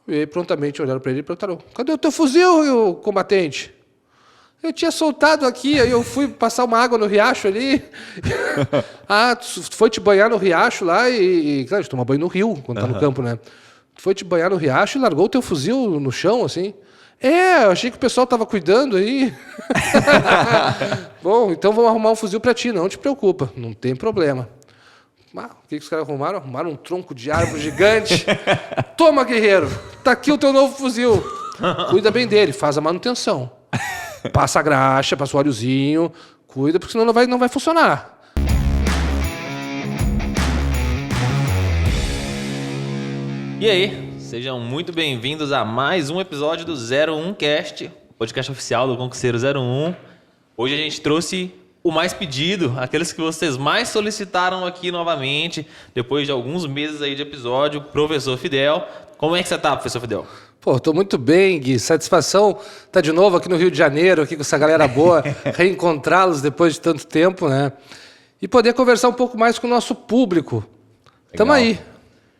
E aí, prontamente olharam para ele e perguntaram: cadê o teu fuzil, combatente? Eu tinha soltado aqui, aí eu fui passar uma água no riacho ali. Tu foi te banhar no riacho lá e claro, a gente toma banho no rio, quando tá no campo, né? Tu foi te banhar no riacho e largou o teu fuzil no chão, assim. Eu achei que o pessoal tava cuidando aí. Bom, então vamos arrumar um fuzil para ti, não te preocupa, não tem problema. O que os caras arrumaram? Arrumaram um tronco de árvore gigante. Toma, guerreiro, tá aqui o teu novo fuzil. Cuida bem dele, faz a manutenção. Passa a graxa, passa o óleozinho, cuida, porque senão não vai funcionar. E aí, sejam muito bem-vindos a mais um episódio do 01Cast, podcast oficial do Concurseiro 01. Hoje a gente trouxe o mais pedido, aqueles que vocês mais solicitaram aqui novamente, depois de alguns meses aí de episódio, professor Fidel. Como é que você tá, professor Fidel? Tô muito bem, Gui. Satisfação estar de novo aqui no Rio de Janeiro, aqui com essa galera boa, reencontrá-los depois de tanto tempo, né? E poder conversar um pouco mais com o nosso público. Legal. Tamo aí.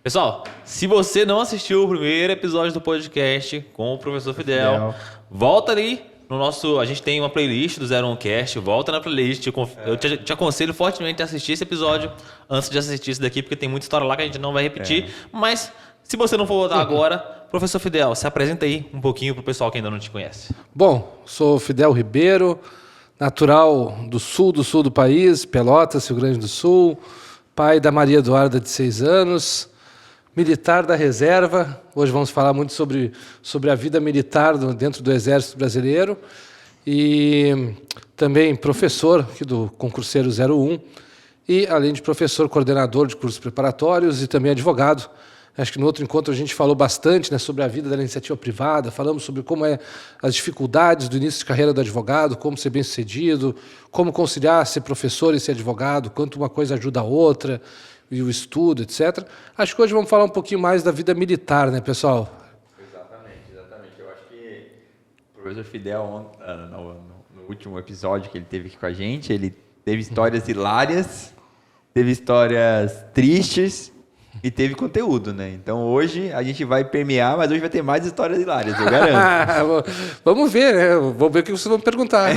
Pessoal, se você não assistiu o primeiro episódio do podcast com o professor Fidel, volta ali no nosso... A gente tem uma playlist do 01Cast, volta na playlist. Eu te aconselho fortemente a assistir esse episódio antes de assistir esse daqui, porque tem muita história lá que a gente não vai repetir. Mas, se você não for voltar agora, professor Fidel, se apresenta aí um pouquinho para o pessoal que ainda não te conhece. Bom, sou Fidel Ribeiro, natural do sul do país, Pelotas, Rio Grande do Sul, pai da Maria Eduarda, de 6 anos, militar da reserva. Hoje vamos falar muito sobre a vida militar dentro do Exército Brasileiro. E também professor aqui do Concurseiro 01. E, além de professor, coordenador de cursos preparatórios e também advogado. Acho que no outro encontro a gente falou bastante, né, sobre a vida da iniciativa privada, falamos sobre como as dificuldades do início de carreira do advogado, como ser bem-sucedido, como conciliar ser professor e ser advogado, quanto uma coisa ajuda a outra, e o estudo, etc. Acho que hoje vamos falar um pouquinho mais da vida militar, né, pessoal? Exatamente. Eu acho que o professor Fidel, no último episódio que ele teve aqui com a gente, ele teve histórias hilárias, teve histórias tristes e teve conteúdo, né? Então hoje a gente vai permear, mas hoje vai ter mais histórias hilárias, eu garanto. Vamos ver, né? Vamos ver o que vocês vão me perguntar.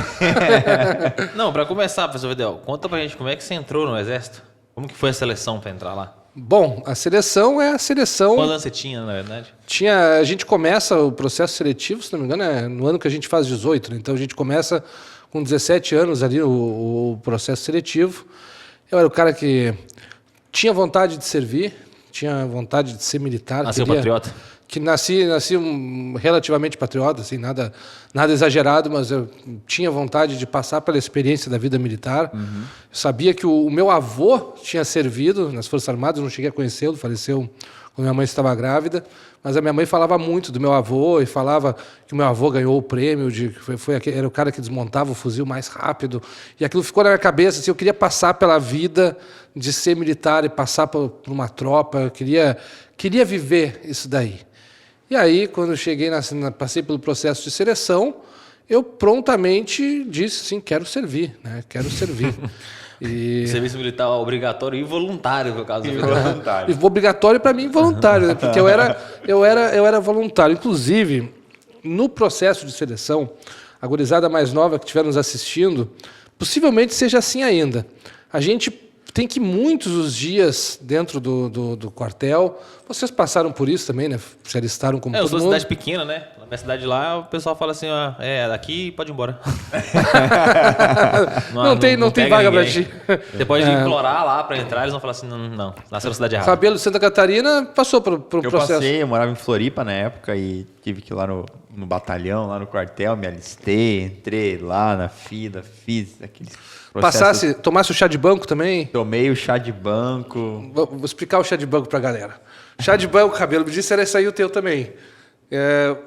Não, para começar, professor Fidel, conta pra gente como é que você entrou no Exército. Como que foi a seleção para entrar lá? Bom, a seleção é a seleção... Quantos anos você tinha, na verdade? A gente começa o processo seletivo, se não me engano, no ano que a gente faz 18, né? Então a gente começa com 17 anos ali o processo seletivo. Eu era o cara que tinha vontade de servir, tinha vontade de ser militar. Nasceu patriota? Que nasci relativamente patriota, assim, nada exagerado, mas eu tinha vontade de passar pela experiência da vida militar. Eu sabia que o meu avô tinha servido nas Forças Armadas, eu não cheguei a conhecê-lo, faleceu quando minha mãe estava grávida, mas a minha mãe falava muito do meu avô e falava que o meu avô ganhou o prêmio, era o cara que desmontava o fuzil mais rápido, e aquilo ficou na minha cabeça, assim, eu queria passar pela vida de ser militar e passar por uma tropa, eu queria viver isso daí. E aí, quando eu cheguei, passei pelo processo de seleção, eu prontamente disse, sim, quero servir, né? Quero servir. Serviço militar obrigatório e voluntário, no caso. E obrigatório para mim, voluntário, né? Porque eu era voluntário. Inclusive, no processo de seleção, a gurizada mais nova que estiver nos assistindo, possivelmente seja assim ainda. A gente tem que ir muitos os dias dentro do quartel. Vocês passaram por isso também, né? Se alistaram como todo mundo. Eu sou cidade pequena, né? Na minha cidade lá, o pessoal fala assim, daqui pode ir embora. não tem vaga pra ti. Você pode implorar lá pra entrar, eles vão falar assim, não, nasceu na cidade errada. Fabelo de Santa Catarina passou pro processo. Eu morava em Floripa na época e tive que ir lá no batalhão, lá no quartel, me alistei, entrei lá na fila, fiz aqueles... Tomasse o chá de banco também? Tomei o chá de banco. Vou explicar o chá de banco pra galera. Chá de banco, cabelo, me disse, era esse aí o teu também.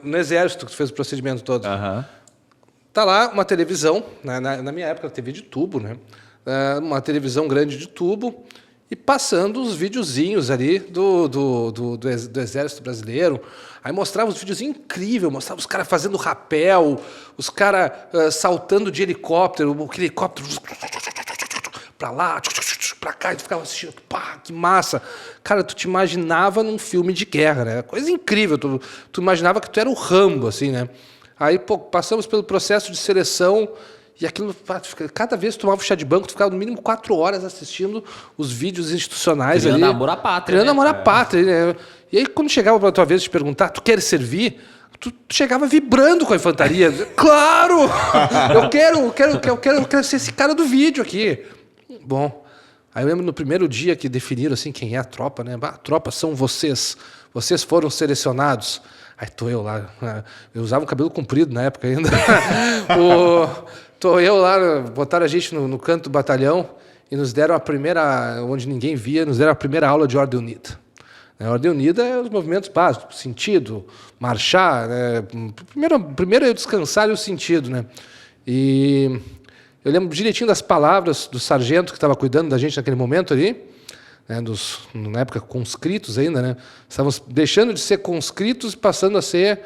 No Exército, que tu fez o procedimento todo. Tá lá uma televisão, na minha época, TV de tubo, né? Uma televisão grande de tubo, e passando os videozinhos ali do Exército Brasileiro. Aí mostrava os videozinhos incríveis, mostrava os caras fazendo rapel, os caras saltando de helicóptero, aquele helicóptero pra lá, pra cá, e tu ficava assistindo, pá, que massa. Cara, tu te imaginava num filme de guerra, né? Coisa incrível, tu imaginava que tu era o Rambo, assim, né? Aí, pô, passamos pelo processo de seleção e aquilo, pá, cada vez que tu tomava o chá de banco, tu ficava no mínimo 4 horas assistindo os vídeos institucionais Criando ali. amor à pátria, Criando né? amor à pátria, né? E aí, quando chegava pra tua vez de perguntar, tu queres servir? Tu chegava vibrando com a infantaria. Claro! Eu quero ser esse cara do vídeo aqui. Bom, aí eu lembro no primeiro dia que definiram assim quem é a tropa, né? A tropa são vocês. Vocês foram selecionados. Aí tô eu lá. Eu usava um cabelo comprido na época ainda. Tô eu lá, botaram a gente no canto do batalhão e nos deram a primeira, onde ninguém via, nos deram a primeira aula de Ordem Unida. A Ordem Unida é os movimentos básicos, sentido, marchar. Né? Primeiro é o descansar e o sentido. Né? E eu lembro direitinho das palavras do sargento que estava cuidando da gente naquele momento ali, né? Na época conscritos ainda, né? Estávamos deixando de ser conscritos e passando a ser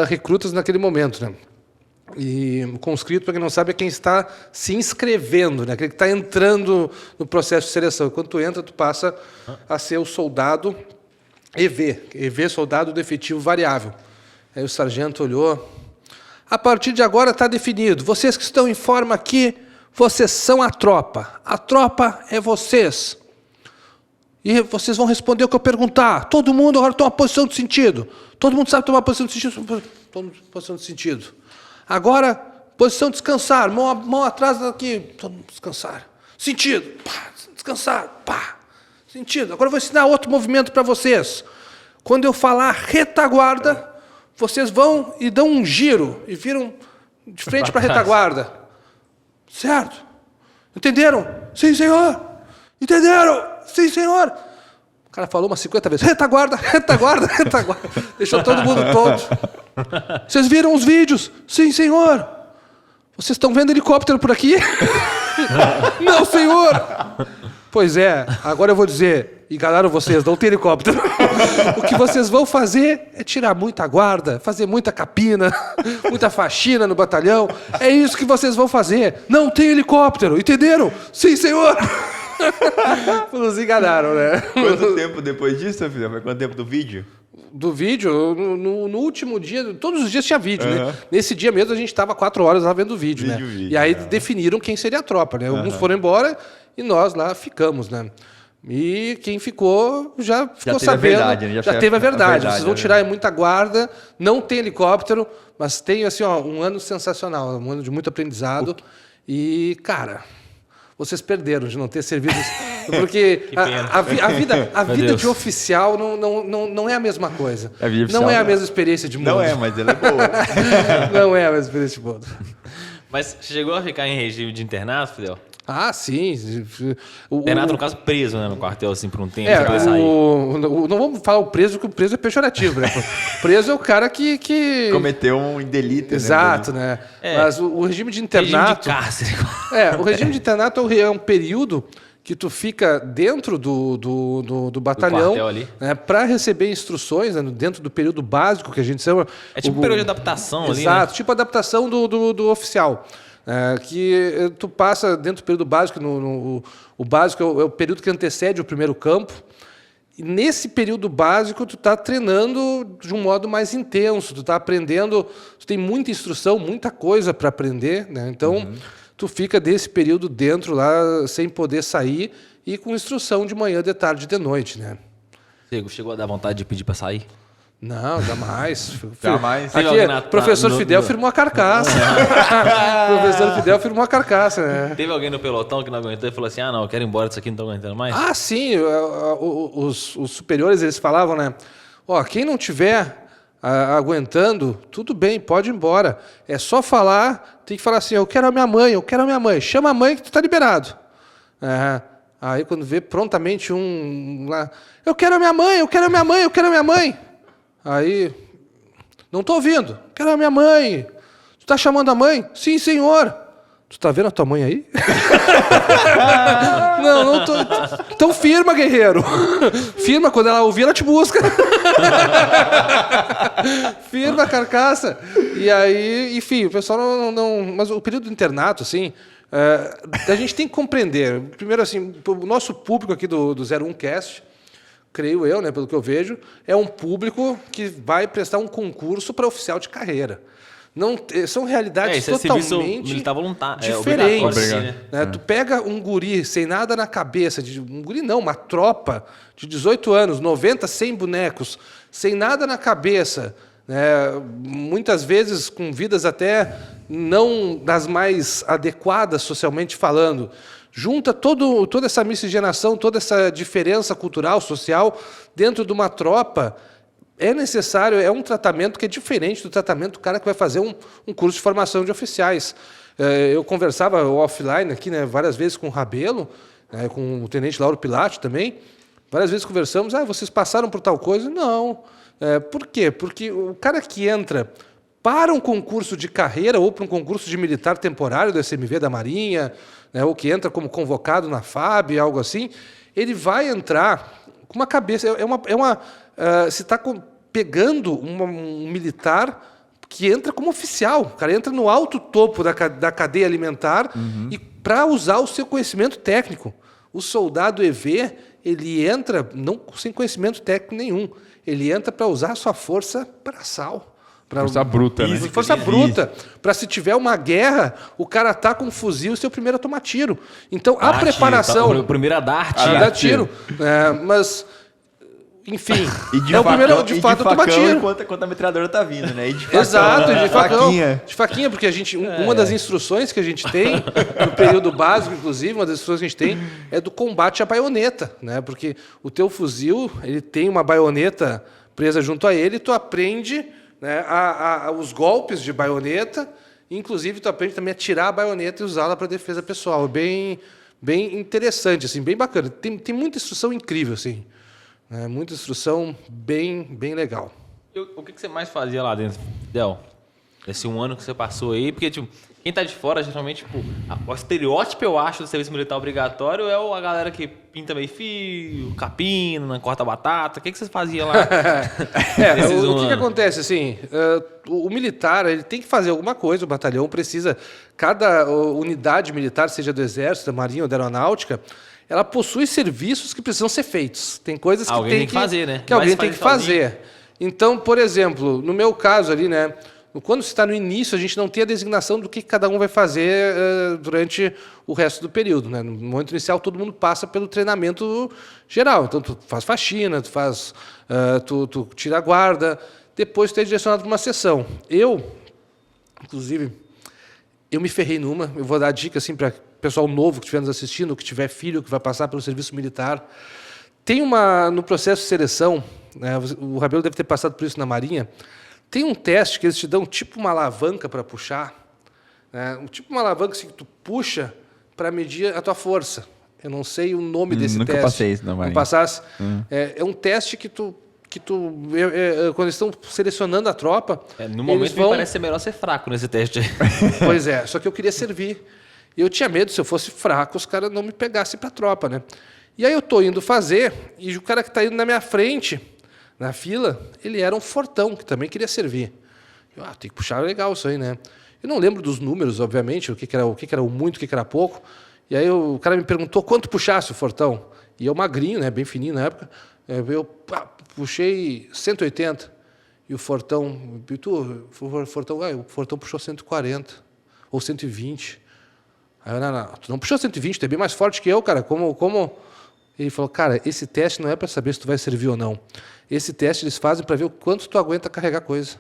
recrutas naquele momento. Né? E o conscrito, para quem não sabe, é quem está se inscrevendo, né? Aquele que está entrando no processo de seleção. Quando tu entra, tu passa a ser o soldado EV, soldado do efetivo variável. Aí o sargento olhou. A partir de agora está definido. Vocês que estão em forma aqui, vocês são a tropa. A tropa é vocês. E vocês vão responder o que eu perguntar. Todo mundo agora toma posição de sentido. Todo mundo sabe tomar posição de sentido? Toma posição de sentido. Agora, posição de descansar. Mão atrás daqui. Todo mundo descansar. Sentido. Pá, descansar. Pá. Sentido. Agora eu vou ensinar outro movimento para vocês. Quando eu falar retaguarda, vocês vão e dão um giro e viram de frente para a retaguarda. Certo? Entenderam? Sim, senhor. Entenderam? Sim, senhor. O cara falou umas 50 vezes. Retaguarda, retaguarda, retaguarda. Deixou todo mundo tonto. Vocês viram os vídeos? Sim, senhor. Vocês estão vendo helicóptero por aqui? Não, senhor. Pois é, agora eu vou dizer, enganaram vocês, não tem helicóptero. O que vocês vão fazer é tirar muita guarda, fazer muita capina, muita faxina no batalhão. É isso que vocês vão fazer. Não tem helicóptero, entenderam? Sim, senhor. Nos enganaram, né? Quanto tempo depois disso, filho? Foi quanto tempo do vídeo? Do vídeo, no último dia, todos os dias tinha vídeo, né? Nesse dia mesmo a gente estava 4 horas lá vendo o vídeo, né? E aí definiram quem seria a tropa, né? Alguns foram embora e nós lá ficamos, né? E quem ficou já ficou sabendo. Verdade, né? Já teve a verdade. Vocês vão tirar muita guarda, não tem helicóptero, mas tem assim, ó, um ano sensacional, um ano de muito aprendizado. E, cara, vocês perderam de não ter servido. Porque a vida de oficial não é a mesma coisa. Não é a mesma experiência de mundo. Não é, mas ela é boa. Não é a mesma experiência de mundo. Mas você chegou a ficar em regime de internato, Fidel? Ah, sim. Internato, no caso, preso, né? No quartel, assim, por um tempo, pra poder sair. Não vamos falar o preso, porque o preso é pejorativo, né? O preso é o cara que... cometeu um delito, exato, né? Mas o regime de internato... Regime de cárcere. O regime de internato é um período que tu fica dentro do batalhão, né, para receber instruções, né, dentro do período básico que a gente chama. É tipo um período de adaptação ali, né? Exato, tipo adaptação do oficial. Que tu passa dentro do período básico, o básico é o período que antecede o primeiro campo. E nesse período básico, tu está treinando de um modo mais intenso, tu está aprendendo, tu tem muita instrução, muita coisa para aprender, né? Então, tu fica desse período dentro lá, sem poder sair, e com instrução de manhã, de tarde e de noite, né? Chegou a dar vontade de pedir para sair? Não, jamais. Jamais. Aqui, professor Fidel firmou a carcaça. Professor Fidel firmou a carcaça, né? Teve alguém no pelotão que não aguentou e falou assim, não, eu quero ir embora disso aqui, não tô aguentando mais? Ah, sim. Os superiores, eles falavam, né? Quem não tiver aguentando, tudo bem, pode ir embora. É só falar, tem que falar assim, eu quero a minha mãe, eu quero a minha mãe. Chama a mãe que tu tá liberado. Aí quando vê prontamente um lá, eu quero a minha mãe, eu quero a minha mãe, eu quero a minha mãe. Aí, não estou ouvindo, quero a minha mãe. Tu está chamando a mãe? Sim, senhor. Tu está vendo a tua mãe aí? Não estou. Então firma, guerreiro. Firma, quando ela ouvir, ela te busca. Firma a carcaça. E aí, enfim, o pessoal não... Mas o período do internato, assim, A gente tem que compreender. Primeiro, assim, o nosso público aqui do 01Cast, creio eu, né, pelo que eu vejo, é um público que vai prestar um concurso para oficial de carreira. Não, são realidades totalmente diferentes. Né? Tu pega um guri sem nada na cabeça, um guri não, uma tropa de 18 anos, 90, 100 bonecos, sem nada na cabeça, né? Muitas vezes com vidas até não das mais adequadas socialmente falando. Junta toda essa miscigenação, toda essa diferença cultural, social, dentro de uma tropa. É necessário, é um tratamento que é diferente do tratamento do cara que vai fazer um curso de formação de oficiais. Eu conversava offline aqui, né, várias vezes com o Rabelo, né, com o tenente Lauro Pilate também. Várias vezes conversamos, vocês passaram por tal coisa? Não. Por quê? Porque o cara que entra para um concurso de carreira ou para um concurso de militar temporário do SMV da Marinha, né, ou que entra como convocado na FAB, algo assim, ele vai entrar com uma cabeça... se está pegando um militar que entra como oficial. O cara entra no alto topo da cadeia alimentar e para usar o seu conhecimento técnico. O soldado EV, ele entra não sem conhecimento técnico nenhum. Ele entra para usar a sua força braçal. Força bruta, né? Força bruta. Para se tiver uma guerra, o cara tá com um fuzil e ser o primeiro a tomar tiro. Então, a preparação... O primeiro a dar tiro. A dar tiro. Mas... Enfim, o primeiro de fato a tomar tiro. Enquanto a metralhadora tá vindo, né? E de facão, exato, né? de faquinha. De faquinha, porque uma das instruções que a gente tem, no período básico, inclusive, uma das instruções que a gente tem é do combate à baioneta, né? Porque o teu fuzil, ele tem uma baioneta presa junto a ele, e tu aprende, né, os golpes de baioneta, inclusive tu aprende também a tirar a baioneta e usá-la para defesa pessoal. Bem interessante, assim, bem bacana. Tem muita instrução incrível, assim. Muita instrução bem legal. O que você mais fazia lá dentro, Del? Esse um ano que você passou aí? Porque, tipo, quem tá de fora, geralmente, tipo, o estereótipo, eu acho, do serviço militar obrigatório é a galera que pinta meio fio, capina, corta batata. O que você fazia lá? O que acontece, assim, o militar, ele tem que fazer alguma coisa, o batalhão precisa, cada unidade militar, seja do Exército, da Marinha ou da Aeronáutica, ela possui serviços que precisam ser feitos. Tem coisas que alguém tem que fazer, né? Que alguém tem que fazer. Então, por exemplo, no meu caso ali, né? Quando você está no início, a gente não tem a designação do que cada um vai fazer durante o resto do período, né? No momento inicial, todo mundo passa pelo treinamento geral. Então, tu faz faxina, tu tira a guarda, depois tu é direcionado para uma sessão. Inclusive, eu me ferrei numa. Eu vou dar dica assim para pessoal novo que estiver nos assistindo, que tiver filho, que vai passar pelo serviço militar. Tem no processo de seleção, né, o Rabelo deve ter passado por isso na Marinha, tem um teste que eles te dão tipo uma alavanca para puxar, né, tipo uma alavanca que tu puxa para medir a tua força. Eu não sei o nome desse nunca teste. Nunca passei isso na Marinha. Não passasse. É um teste que quando eles estão selecionando a tropa... no momento me parece ser melhor ser fraco nesse teste. Pois é, só que eu queria servir. E eu tinha medo, se eu fosse fraco, os caras não me pegassem para a tropa, né? E aí eu estou indo fazer, e o cara que está indo na minha frente, na fila, ele era um fortão, que também queria servir. Eu, tem que puxar legal isso aí, né? Eu não lembro dos números, obviamente, o que era o muito, o que era pouco. E aí o cara me perguntou quanto puxasse o fortão. E eu magrinho, né? Bem fininho na época. Eu puxei 180. E o fortão... o fortão puxou 140. Ou 120. Aí eu, não, tu não puxou 120, tu é bem mais forte que eu, cara. Como? Ele falou, cara, esse teste não é para saber se tu vai servir ou não. Esse teste eles fazem para ver o quanto tu aguenta carregar coisa.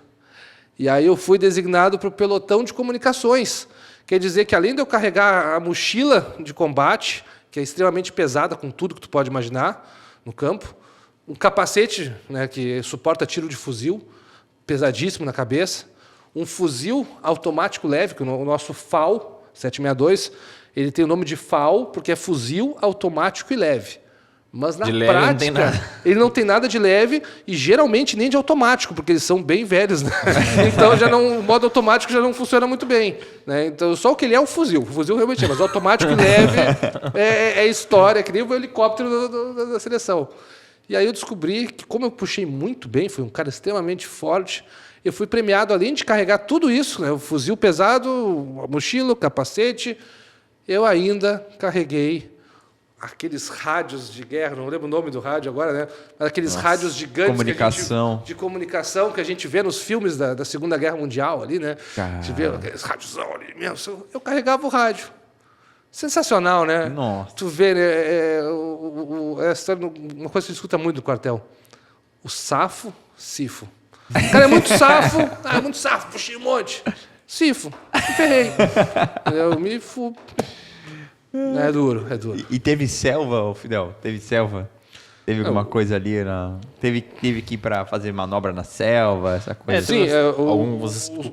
E aí eu fui designado para o pelotão de comunicações. Quer dizer que além de eu carregar a mochila de combate, que é extremamente pesada, com tudo que tu pode imaginar no campo, um capacete, né, que suporta tiro de fuzil, pesadíssimo na cabeça, um fuzil automático leve, que o nosso FAL 762, ele tem o nome de FAL porque é fuzil automático e leve. Mas na prática, ele não tem nada de leve e geralmente nem de automático, porque eles são bem velhos, né? Então o modo automático já não funciona muito bem, né? Então só o que ele é o fuzil. O fuzil realmente é, mas o automático e leve é história, que nem o helicóptero da seleção. E aí eu descobri que, como eu puxei muito bem, fui um cara extremamente forte, eu fui premiado, além de carregar tudo isso, né? O fuzil pesado, a mochila, o capacete, eu ainda carreguei aqueles rádios de guerra, não lembro o nome do rádio agora, né? Mas aqueles rádios gigantes de comunicação que a gente vê nos filmes da Segunda Guerra Mundial ali, né? A gente vê aqueles rádios ali imensos. Eu carregava o rádio. Sensacional, né? Nossa. Tu vê, né? Uma coisa que se escuta muito no quartel. O safo, sifo. O cara é muito safo, puxei um monte. Sifo, me ferrei. Eu me fu... É duro. E teve selva, Fidel? Teve selva? Teve alguma coisa ali? Teve que ir para fazer manobra na selva, essa coisa? Sim,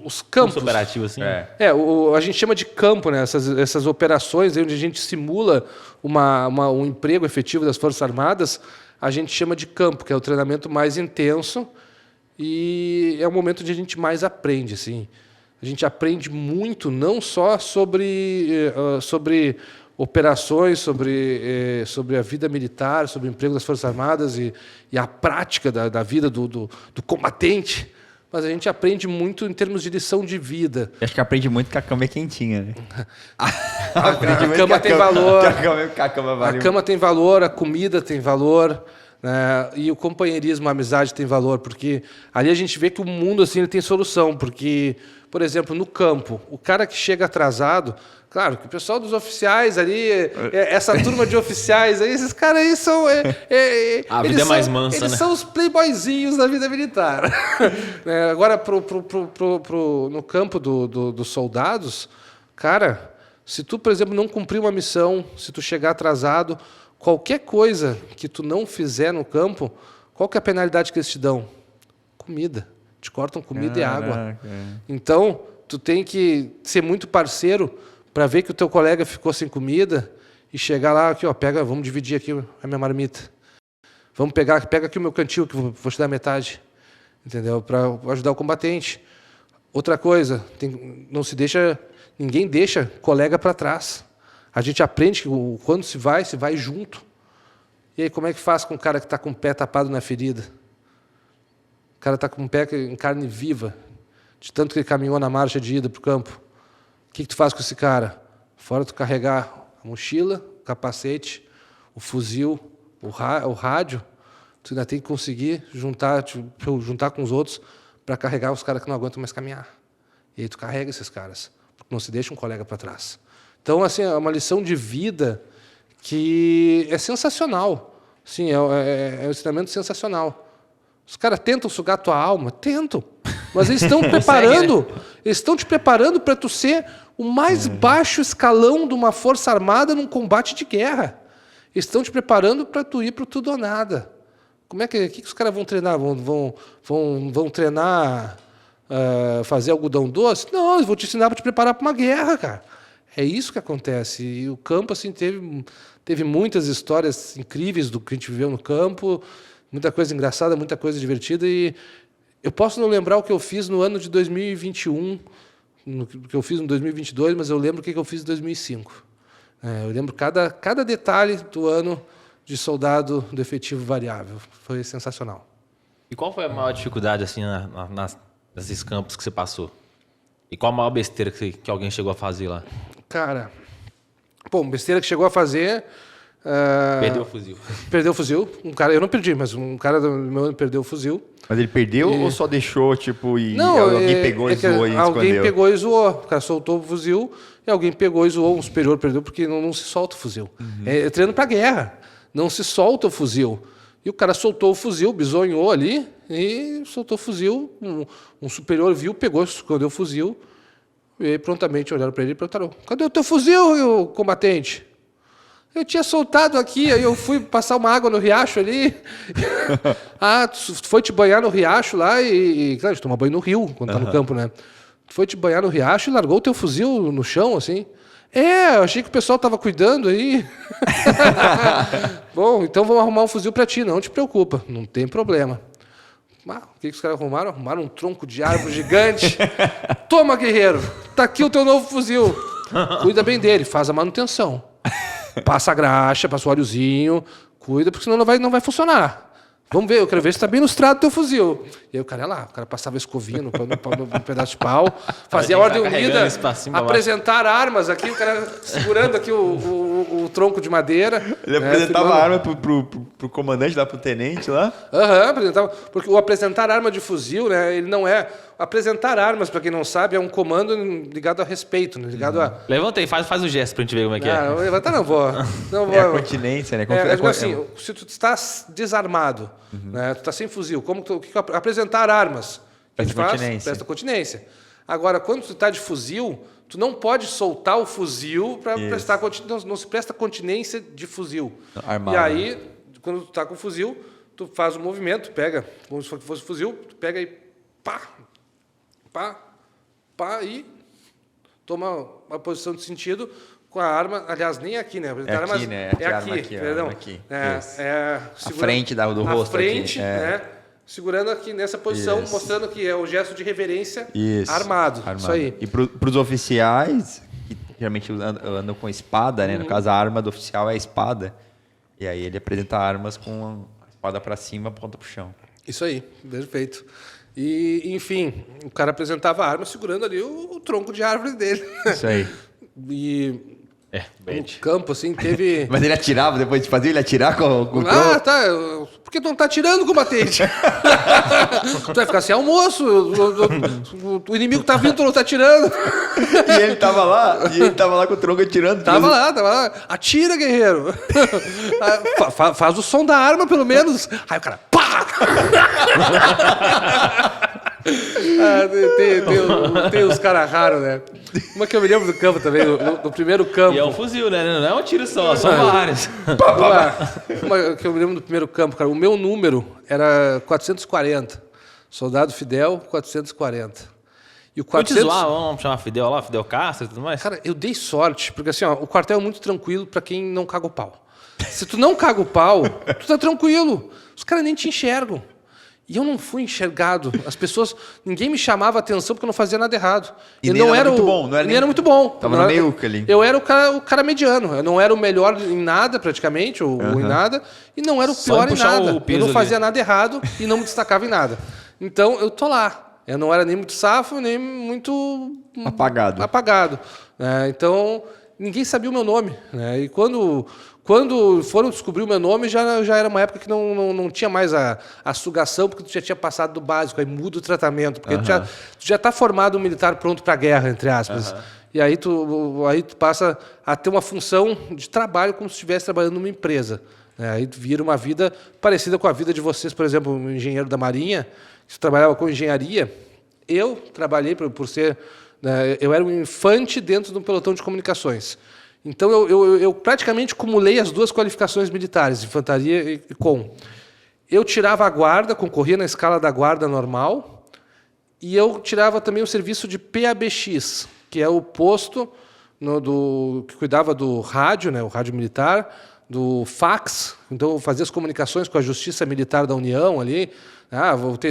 os campos operativos, assim. A gente chama de campo, né? Essas operações onde a gente simula um emprego efetivo das Forças Armadas, a gente chama de campo, que é o treinamento mais intenso e é o momento onde a gente mais aprende, assim. A gente aprende muito, não só sobre operações, sobre a vida militar, sobre o emprego das Forças Armadas e a prática da vida do combatente, mas a gente aprende muito em termos de lição de vida. Acho que aprende muito que a cama é quentinha, né? A cama tem valor. A cama tem valor, a comida tem valor, né? E o companheirismo, a amizade tem valor, porque ali a gente vê que o mundo assim, ele tem solução, porque, por exemplo, no campo, o cara que chega atrasado, claro, que o pessoal dos oficiais ali, essa turma de oficiais aí, esses caras aí são... A vida é mais mansa, eles né? são os playboyzinhos da vida militar. Agora, no campo dos soldados, cara, se tu, por exemplo, não cumprir uma missão, se tu chegar atrasado, qualquer coisa que tu não fizer no campo, qual que é a penalidade que eles te dão? Comida. Te cortam comida e água. Então, tu tem que ser muito parceiro para ver que o teu colega ficou sem comida e chegar lá, aqui, ó, vamos dividir aqui a minha marmita. Pega aqui o meu cantil, que vou te dar metade. Entendeu? Para ajudar o combatente. Outra coisa, ninguém deixa colega para trás. A gente aprende que quando se vai junto. E aí, como é que faz com o cara que está com o pé tapado na ferida? O cara está com o pé em carne viva, de tanto que ele caminhou na marcha de ida para o campo. O que tu faz com esse cara? Fora tu carregar a mochila, o capacete, o fuzil, o rádio, tu ainda tem que conseguir juntar com os outros para carregar os caras que não aguentam mais caminhar. E aí tu carrega esses caras, porque não se deixa um colega para trás. Então, assim, é uma lição de vida que é sensacional. Sim, é um ensinamento sensacional. Os caras tentam sugar tua alma? Tentam. Mas eles estão te preparando para tu ser o mais baixo escalão de uma força armada num combate de guerra. Eles estão te preparando para tu ir para o tudo ou nada. Como é que os caras vão treinar? Vão treinar fazer algodão doce? Não, eles vão te ensinar para te preparar para uma guerra, cara. É isso que acontece. E o campo assim teve muitas histórias incríveis do que a gente viveu no campo, muita coisa engraçada, muita coisa divertida. E eu posso não lembrar o que eu fiz no ano de 2021, o que eu fiz em 2022, mas eu lembro o que eu fiz em 2005. Eu lembro cada detalhe do ano de soldado do efetivo variável. Foi sensacional. E qual foi a maior dificuldade assim nesses campos que você passou? E qual a maior besteira que alguém chegou a fazer lá? Cara, besteira que chegou a fazer... Perdeu o fuzil. Perdeu o fuzil. Eu não perdi, mas um cara do meu ano perdeu o fuzil. Mas ele perdeu ou só deixou, alguém pegou e zoou e alguém escondeu? Pegou e zoou. O cara soltou o fuzil e alguém pegou e zoou. Um superior perdeu porque não se solta o fuzil. É treino para guerra. Não se solta o fuzil. E o cara soltou o fuzil, bisonhou ali e soltou o fuzil. Um superior viu, pegou, escondeu o fuzil. E aí, prontamente olharam para ele e perguntaram: cadê o teu fuzil, combatente? Eu tinha soltado aqui, aí eu fui passar uma água no riacho ali. Tu foi te banhar no riacho lá e claro, a gente toma banho no rio, quando tá no campo, né? Tu foi te banhar no riacho e largou o teu fuzil no chão, assim. Eu achei que o pessoal tava cuidando aí. Bom, então vamos arrumar um fuzil para ti, não te preocupa, não tem problema. O que os caras arrumaram? Arrumaram um tronco de árvore gigante. Toma, guerreiro, tá aqui o teu novo fuzil. Cuida bem dele, faz a manutenção. Passa a graxa, passa o óleozinho, cuida, porque senão não vai funcionar. Vamos ver, eu quero ver se está bem ilustrado o teu fuzil. E aí o cara ia lá, o cara passava escovinha no pedaço de pau, fazia a ordem unida, apresentar armas aqui, o cara segurando aqui o tronco de madeira. Ele apresentava a arma pro comandante lá, pro tenente lá? Apresentava. Porque o apresentar arma de fuzil, né, ele não é... Apresentar armas, para quem não sabe, é um comando ligado a respeito, né, ligado a... Levanta aí, faz o gesto pra gente ver como é que é. Não, levantar não vou. É a continência, né? Assim, se tu está desarmado, né, tu está sem fuzil, apresentar armas. O que tu faz? Presta continência. Agora, quando tu está de fuzil, tu não pode soltar o fuzil para prestar continência. Não se presta continência de fuzil. Armado. E aí, quando tu está com o fuzil, tu faz o movimento, pega, como se fosse fuzil, tu pega e pá, e toma uma posição de sentido com a arma, aliás, nem aqui, né? É aqui, né? É aqui, perdão. Aqui. A frente do rosto. Na frente, né? Segurando aqui nessa posição, mostrando que é o gesto de reverência armado. Isso aí. E para os oficiais, que geralmente andam com espada, né? No caso, a arma do oficial é a espada. E aí ele apresenta armas com a espada para cima, ponta para o chão. Isso aí, perfeito. E, enfim, o cara apresentava a arma segurando ali o tronco de árvore dele. Isso aí. E no campo, assim, teve... Mas ele atirava, depois de fazer, ele atirar com o tronco? Tá. Por que tu não tá atirando, combatente? Tu vai ficar sem almoço, o inimigo tá vindo, tu não tá atirando. E ele tava lá com o tronco atirando. Tava lá. Atira, guerreiro. Faz o som da arma, pelo menos. Aí o cara, pá! Tem uns caras raros, né? Uma que eu me lembro do campo também, no primeiro campo. E é um fuzil, né? Não é um tiro só, são vários. Uma que eu me lembro do primeiro campo, cara. O meu número era 440. Soldado Fidel, 440. E o 400... Vamos chamar Fidel lá, Fidel Castro e tudo mais? Cara, eu dei sorte, porque assim, o quartel é muito tranquilo pra quem não caga o pau. Se tu não caga o pau, tu tá tranquilo. Os caras nem te enxergam. E eu não fui enxergado. As pessoas... Ninguém me chamava a atenção porque eu não fazia nada errado. Eu não era muito bom. Nem era muito bom. Tava no meiuca ali. Eu era o cara mediano. Eu não era o melhor em nada, praticamente, ou em nada. E não era o pior em nada. Eu não fazia nada errado e não me destacava em nada. Então, eu tô lá. Eu não era nem muito safo, nem muito... Apagado. Então, ninguém sabia o meu nome. Né? E quando foram descobrir o meu nome, já era uma época que não tinha mais a sugação, porque tu já tinha passado do básico, aí muda o tratamento, porque tu já está formado um militar pronto para a guerra, entre aspas. E aí tu passa a ter uma função de trabalho como se estivesse trabalhando numa empresa. Aí tu vira uma vida parecida com a vida de vocês, por exemplo, um engenheiro da Marinha, que trabalhava com engenharia. Eu trabalhei por ser... eu era um infante dentro de um pelotão de comunicações. Então, eu praticamente cumulei as duas qualificações militares, infantaria e com. Eu tirava a guarda, concorria na escala da guarda normal, e eu tirava também o serviço de PABX, que é o posto que cuidava do rádio, né, o rádio militar, do fax, então eu fazia as comunicações com a Justiça Militar da União ali.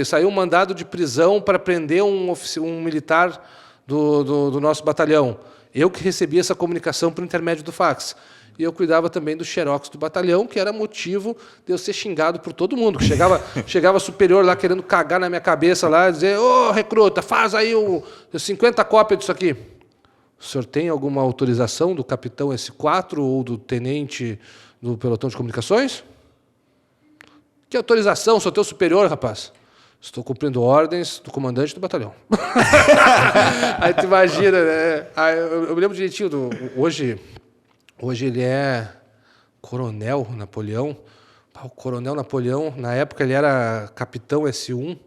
Saiu um mandado de prisão para prender um militar do nosso batalhão. Eu que recebia essa comunicação por intermédio do fax. E eu cuidava também do xerox do batalhão, que era motivo de eu ser xingado por todo mundo. Que chegava superior lá querendo cagar na minha cabeça lá, dizer: ô, recruta, faz aí 50 cópias disso aqui. O senhor tem alguma autorização do capitão S4 ou do tenente do pelotão de comunicações? Que autorização? Sou teu superior, rapaz. Estou cumprindo ordens do comandante do batalhão. Aí tu imagina, né? Eu me lembro direitinho hoje ele é Coronel Napoleão. O Coronel Napoleão, na época, ele era capitão S1.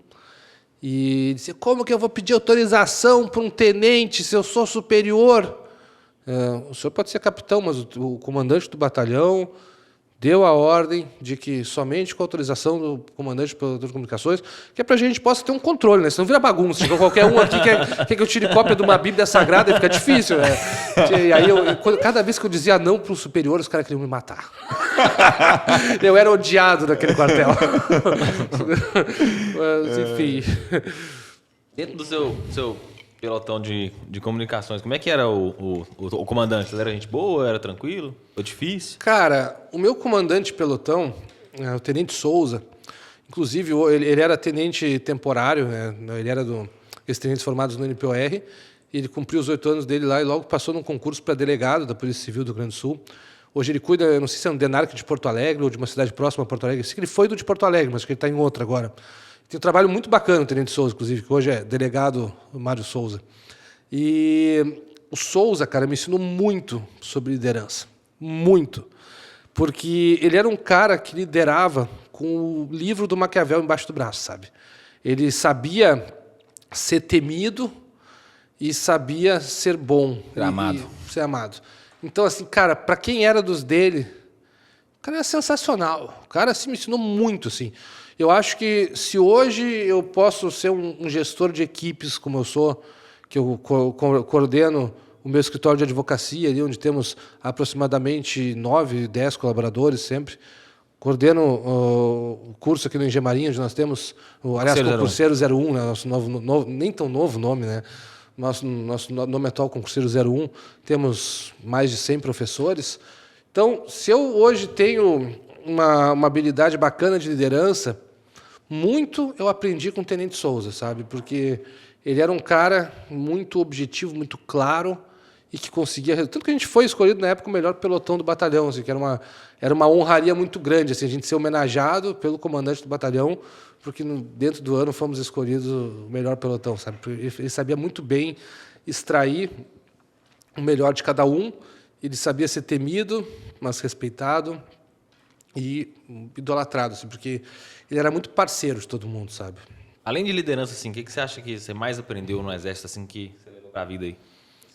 E dizia: como que eu vou pedir autorização para um tenente se eu sou superior? O senhor pode ser capitão, mas o comandante do batalhão deu a ordem de que somente com a autorização do comandante das comunicações, que é para a gente possa ter um controle, né? Senão vira bagunça. Chega qualquer um aqui quer que eu tire cópia de uma Bíblia Sagrada e fica difícil, né? E aí, cada vez que eu dizia não para o superior, os caras queriam me matar. Eu era odiado naquele quartel. Mas, enfim. Dentro do seu pelotão de comunicações, como é que era o comandante? Ele era gente boa, era tranquilo, ou difícil? Cara, o meu comandante de pelotão, o Tenente Souza, Inclusive, ele era tenente temporário, né? Ele era dos tenentes formados no NPOR, e ele cumpriu os 8 anos dele lá e logo passou num concurso para delegado da Polícia Civil do Rio Grande do Sul. Hoje ele cuida, eu não sei se é um DENARC de Porto Alegre ou de uma cidade próxima a Porto Alegre. Eu sei que ele foi do de Porto Alegre, mas acho que ele está em outra agora. Tem um trabalho muito bacana o Tenente Souza, inclusive, que hoje é delegado Mário Souza. E o Souza, cara, me ensinou muito sobre liderança. Muito. Porque ele era um cara que liderava com o livro do Maquiavel embaixo do braço, sabe? Ele sabia ser temido e sabia ser bom. Ser amado. Ser amado. Então, assim, cara, para quem era dos dele, o cara era sensacional. O cara assim, me ensinou muito, assim. Eu acho que se hoje eu posso ser um gestor de equipes, como eu sou, que eu coordeno o meu escritório de advocacia, ali onde temos aproximadamente 9, 10 colaboradores sempre. Coordeno o curso aqui no Engemarinho, onde nós temos, aliás, Concurseiro 01, né, nosso novo, nem tão novo nome, né? Nosso nome atual, Concurseiro 01, temos mais de 100 professores. Então, se eu hoje tenho uma habilidade bacana de liderança, muito eu aprendi com o Tenente Souza, sabe? Porque ele era um cara muito objetivo, muito claro e que conseguia... Tanto que a gente foi escolhido na época o melhor pelotão do batalhão, assim, que era uma honraria muito grande, assim, a gente ser homenageado pelo comandante do batalhão, porque dentro do ano fomos escolhidos o melhor pelotão, sabe? Ele sabia muito bem extrair o melhor de cada um, ele sabia ser temido, mas respeitado e idolatrado, assim, porque ele era muito parceiro de todo mundo, sabe? Além de liderança, assim, o que você acha que você mais aprendeu no Exército, assim, que você levou para a vida aí,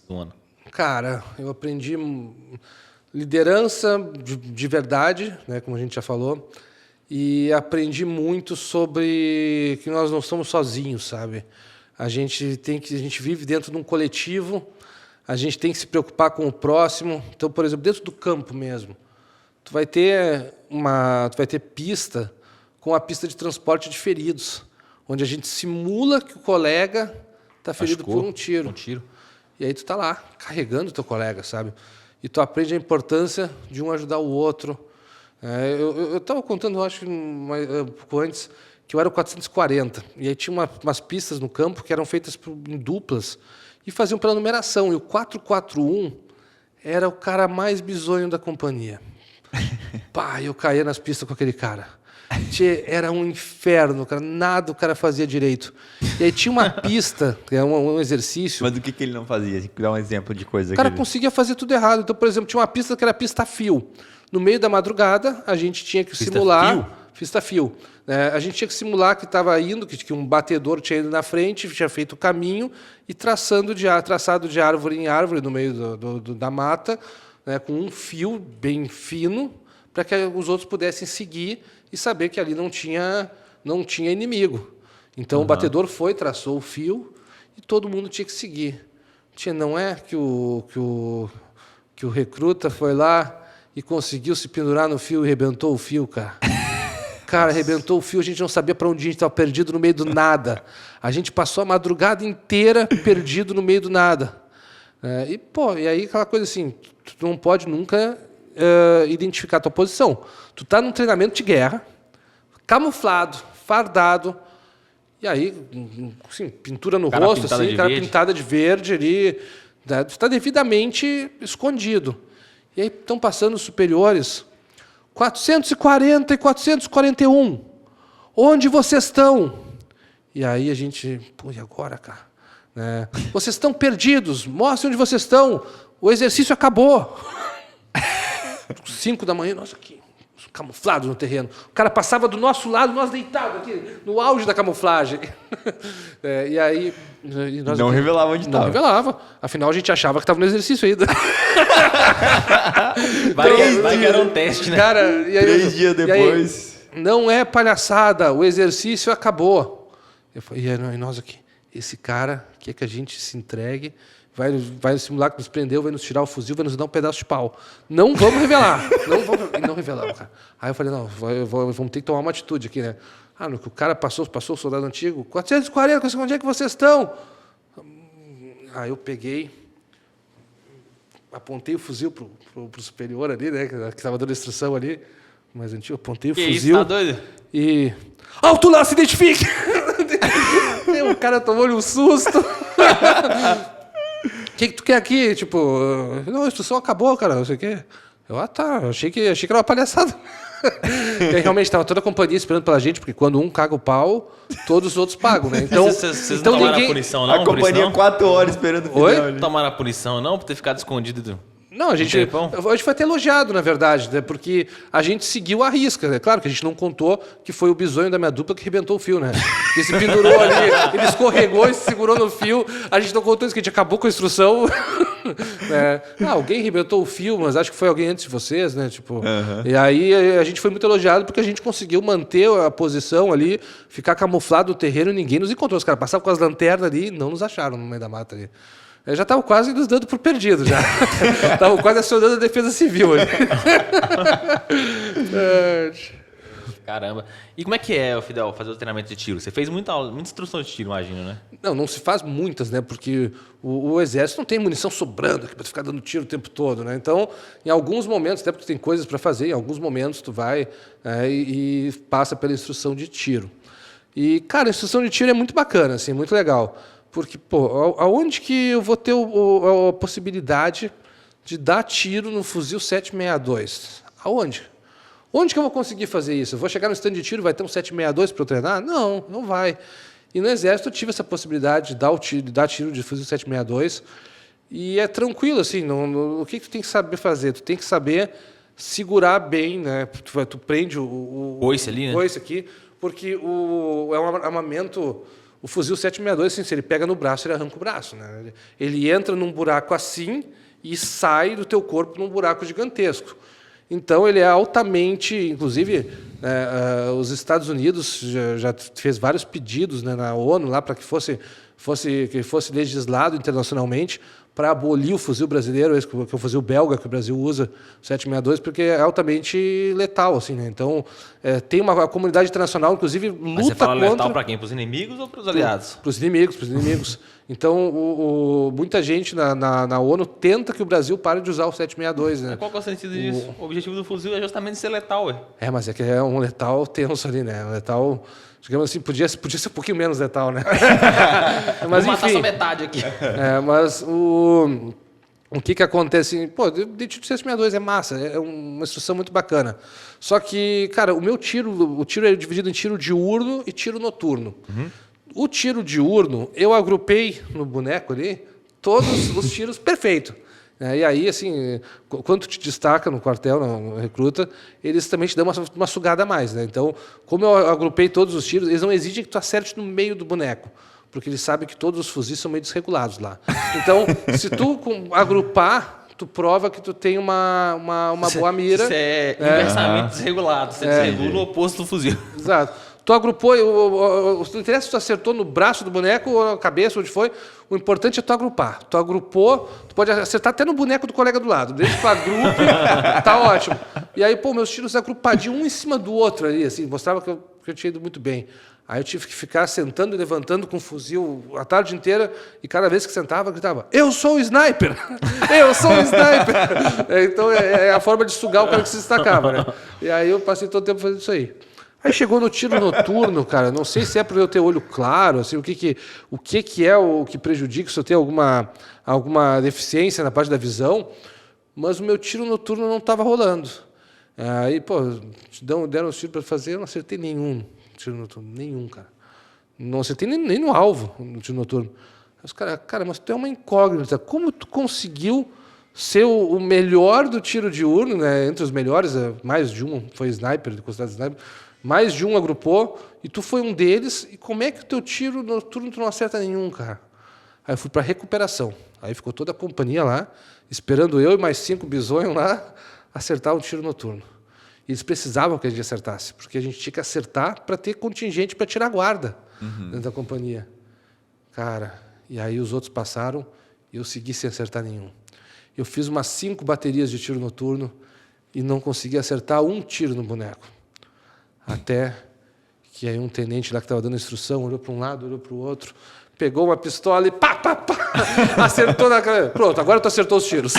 do ano? Cara, eu aprendi liderança de verdade, né, como a gente já falou, e aprendi muito sobre que nós não somos sozinhos, sabe? A gente vive dentro de um coletivo, a gente tem que se preocupar com o próximo. Então, por exemplo, dentro do campo mesmo, tu vai ter pista com a pista de transporte de feridos, onde a gente simula que o colega está ferido por um tiro. E aí tu está lá, carregando o teu colega, sabe? E tu aprende a importância de um ajudar o outro. Eu estava contando, acho, um pouco antes, que eu era o 440. E aí tinha umas pistas no campo que eram feitas em duplas e faziam pela numeração. E o 441 era o cara mais bizonho da companhia. Pá, eu caía nas pistas com aquele cara. Era um inferno, cara. Nada o cara fazia direito. E aí tinha uma pista, que é um exercício. Mas do que ele não fazia? Dá um exemplo de coisa. O cara conseguia fazer tudo errado. Então, por exemplo, tinha uma pista que era pista fio. No meio da madrugada, a gente tinha que simular... Pista fio. A gente tinha que simular que estava indo, que um batedor tinha ido na frente, tinha feito o caminho e traçado de árvore em árvore no meio da mata, né, com um fio bem fino, para que os outros pudessem seguir e saber que ali não tinha inimigo. Então, o batedor traçou o fio e todo mundo tinha que seguir. Não é que o recruta foi lá e conseguiu se pendurar no fio e arrebentou o fio, cara. Cara, arrebentou o fio, a gente não sabia para onde a gente estava, perdido no meio do nada. A gente passou a madrugada inteira perdido no meio do nada. E aí aquela coisa assim, tu não pode nunca identificar a tua posição. Tu tá num treinamento de guerra, camuflado, fardado, e aí, assim, pintura no rosto, assim, cara pintada de verde ali, né, tu está devidamente escondido. E aí estão passando os superiores, 440 e 441, onde vocês estão? E aí a gente, pô, e agora, cara? Vocês estão perdidos, mostrem onde vocês estão, o exercício acabou. 5 da manhã, nós aqui, camuflados no terreno. O cara passava do nosso lado, nós deitados aqui, no auge da camuflagem. E aí... nós não revelava onde estava. Não revelava. Afinal, a gente achava que estava no exercício ainda. Vai que era um teste, né? Cara, 3 dias depois... Aí, não é palhaçada, o exercício acabou. E nós aqui, esse cara quer que a gente se entregue, vai simular que nos prendeu, vai nos tirar o fuzil, vai nos dar um pedaço de pau. Não vamos revelar. Não revelamos, cara. Aí eu falei, não, vamos ter que tomar uma atitude aqui, né? No que o cara passou o soldado antigo, 440, onde é que vocês estão? Aí eu peguei, apontei o fuzil pro superior ali, né? Que estava dando instrução ali, mais antigo, apontei o fuzil. Isso, tá doido? e... Alto lá, se identifique! O cara tomou-lhe um susto. O que tu quer aqui? Tipo, não, a instrução acabou, cara, não sei o quê. Tá, achei que era uma palhaçada. E aí, realmente, estava toda a companhia esperando pela gente, porque quando um caga o pau, todos os outros pagam, né? Então, vocês não tomaram a punição, não? A companhia 4 horas esperando o Fidel. Não tomaram a punição, não? Por ter ficado escondido Não, a gente foi até elogiado, na verdade, né? Porque a gente seguiu a risca. É claro que a gente não contou que foi o bisonho da minha dupla que arrebentou o fio, né? Ele se pendurou ali, ele escorregou e se segurou no fio. A gente não contou isso, que a gente acabou com a instrução. Alguém arrebentou o fio, mas acho que foi alguém antes de vocês, né? Tipo, E aí a gente foi muito elogiado porque a gente conseguiu manter a posição ali, ficar camuflado no terreno e ninguém nos encontrou. Os caras passavam com as lanternas ali e não nos acharam no meio da mata ali. Eu já estava quase nos dando por perdido, já. Estavam quase acionando a defesa civil ali. Caramba. E como é que é, Fidel, fazer o treinamento de tiro? Você fez muita instrução de tiro, imagino, né? Não se faz muitas, né? Porque o exército não tem munição sobrando aqui para ficar dando tiro o tempo todo, né? Então, em alguns momentos, até porque tu tem coisas para fazer, em alguns momentos tu vai e passa pela instrução de tiro. E, cara, a instrução de tiro é muito bacana, assim, muito legal. Porque, aonde que eu vou ter a possibilidade de dar tiro no fuzil 762? Aonde? Onde que eu vou conseguir fazer isso? Eu vou chegar no stand de tiro, vai ter um 762 para eu treinar? Não vai. E no Exército eu tive essa possibilidade de dar tiro de fuzil 762 e é tranquilo, assim, o que tu tem que saber fazer? Tu tem que saber segurar bem, né? Tu prende o coice ali, né? Coice aqui, porque é um armamento... O fuzil 762, assim, se ele pega no braço, ele arranca o braço, né? Ele entra num buraco assim e sai do teu corpo num buraco gigantesco. Então, ele é altamente... Inclusive, os Estados Unidos já fez vários pedidos, né, na ONU lá para que fosse legislado internacionalmente para abolir o fuzil brasileiro, que é o fuzil belga que o Brasil usa, o 762, porque é altamente letal, assim, né? Então, tem uma comunidade internacional, inclusive, luta contra... Mas você fala letal para quem? Para os inimigos ou para os aliados? Para os inimigos. Então, muita gente na ONU tenta que o Brasil pare de usar o 762, né? Qual que é o sentido disso? O objetivo do fuzil é justamente ser letal, ué. Mas é que é um letal tenso ali, né? Um letal... Digamos assim, podia ser um pouquinho menos letal, né? Mas, enfim, matar só metade aqui. Mas o que acontece? Pô, de tiro 762 é massa, é uma instrução muito bacana. Só que, cara, o tiro é dividido em tiro diurno e tiro noturno. O tiro diurno, eu agrupei no boneco ali todos os tiros perfeito. E aí, assim, quando tu te destaca no quartel, no recruta, eles também te dão uma sugada a mais, né? Então, como eu agrupei todos os tiros, eles não exigem que tu acerte no meio do boneco, porque eles sabem que todos os fuzis são meio desregulados lá. Então, se tu agrupar, tu prova que tu tem uma boa mira. Isso é inversamente desregulado, você desregula o oposto do fuzil. Exato. Tu agrupou, não interessa se tu acertou no braço do boneco ou na cabeça, onde foi, o importante é tu agrupar. Tu agrupou, tu pode acertar até no boneco do colega do lado. Desde que tu agrupe, tá ótimo. E aí, meus tiros agrupadinhos um em cima do outro ali, assim, mostrava que eu tinha ido muito bem. Aí eu tive que ficar sentando e levantando com o fuzil a tarde inteira, e cada vez que sentava, eu gritava, eu sou o sniper! Eu sou o sniper! Então, é a forma de sugar o cara que se destacava, né? E aí eu passei todo o tempo fazendo isso aí. Aí chegou no tiro noturno, cara, não sei se é por eu ter olho claro, assim, o que é o que prejudica, se eu tenho alguma deficiência na parte da visão, mas o meu tiro noturno não estava rolando. Aí, deram os tiros para fazer, eu não acertei nenhum tiro noturno, nenhum, cara. Não acertei nem no alvo no tiro noturno. Os caras, cara, mas tu é uma incógnita, como tu conseguiu ser o melhor do tiro diurno, né? Entre os melhores, mais de um foi sniper, considerado sniper, mais de um agrupou, e tu foi um deles, e como é que o teu tiro noturno tu não acerta nenhum, cara? Aí eu fui para recuperação. Aí ficou toda a companhia lá, esperando eu e mais 5 bisonhos lá acertar um tiro noturno. E eles precisavam que a gente acertasse, porque a gente tinha que acertar para ter contingente para tirar guarda dentro da companhia. Cara, e aí os outros passaram e eu segui sem acertar nenhum. Eu fiz umas 5 baterias de tiro noturno e não consegui acertar um tiro no boneco. Até que aí um tenente lá que estava dando instrução olhou para um lado, olhou para o outro, pegou uma pistola e pá, pá, pá, acertou na cara. Pronto, agora tu acertou os tiros.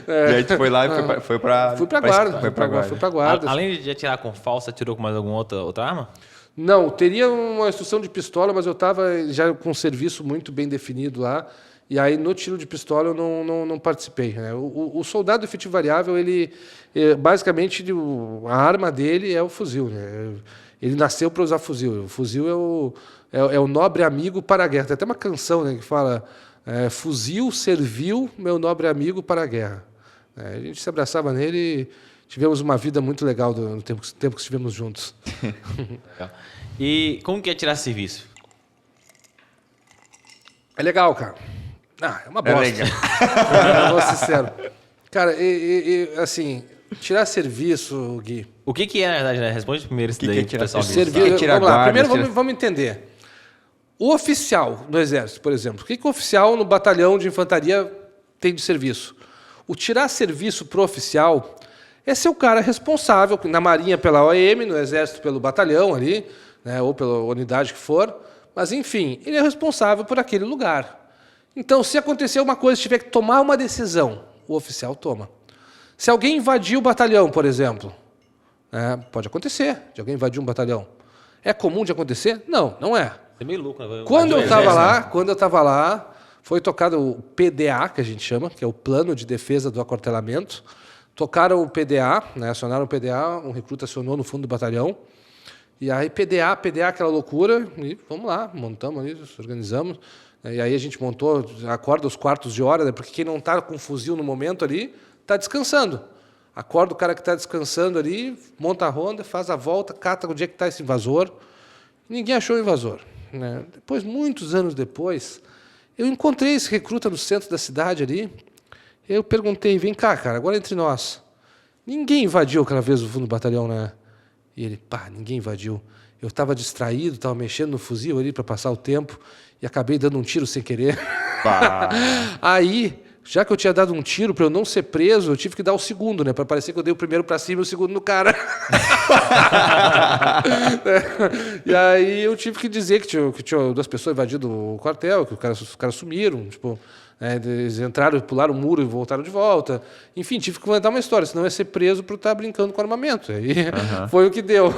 E aí tu foi lá e foi pra... Fui pra guarda. Foi pra guarda. Fui pra guarda. Além de atirar com falsa, atirou com mais alguma outra arma? Não, teria uma instrução de pistola, mas eu estava já com um serviço muito bem definido lá. E aí, no tiro de pistola, eu não participei. Né? O soldado efetivo variável, ele basicamente, a arma dele é o fuzil. Né? Ele nasceu para usar fuzil. O fuzil é o nobre amigo para a guerra. Tem até uma canção, né, que fala fuzil serviu meu nobre amigo para a guerra. A gente se abraçava nele e tivemos uma vida muito legal no tempo que estivemos juntos. E como que é tirar serviço? É legal, cara. É uma bosta. É legal. Eu vou ser sincero. Cara, assim, tirar serviço, Gui. O que é, na verdade, né? Responde primeiro isso Que daí. é tirar pessoal. serviço? Vamos lá. Primeiro guarda, vamos entender. O oficial no Exército, por exemplo. O que o oficial no batalhão de infantaria tem de serviço? O tirar serviço pro oficial é ser o cara responsável, na Marinha pela OEM, no Exército pelo batalhão ali, né, ou pela unidade que for. Mas, enfim, ele é responsável por aquele lugar. Então, se acontecer uma coisa, tiver que tomar uma decisão, o oficial toma. Se alguém invadir o batalhão, por exemplo, pode acontecer de alguém invadir um batalhão. É comum de acontecer? Não, não é. É meio louco, né? Quando eu estava lá, foi tocado o PDA, que a gente chama, que é o Plano de Defesa do Aquartelamento. Tocaram o PDA, né, acionaram o PDA, um recruta acionou no fundo do batalhão. E aí PDA, aquela loucura, e vamos lá, montamos ali, organizamos. E aí a gente montou, acorda os quartos de hora, né, porque quem não está com fuzil no momento ali, está descansando. Acorda o cara que está descansando ali, monta a ronda, faz a volta, cata onde é que está esse invasor. Ninguém achou o invasor. Né? Depois, muitos anos depois, eu encontrei esse recruta no centro da cidade ali. Eu perguntei, vem cá, cara, agora entre nós. Ninguém invadiu aquela vez o fundo do batalhão, né? E ele, ninguém invadiu. Eu estava distraído, estava mexendo no fuzil ali para passar o tempo e acabei dando um tiro sem querer. Aí, já que eu tinha dado um tiro para eu não ser preso, eu tive que dar o segundo, né? Para parecer que eu dei o primeiro para cima e o segundo no cara. E aí eu tive que dizer que tinha 2 pessoas invadindo o quartel, que os caras sumiram, tipo... eles entraram, pularam o muro e voltaram de volta. Enfim, tive que inventar uma história, senão eu ia ser preso por estar brincando com armamento. Aí foi o que deu.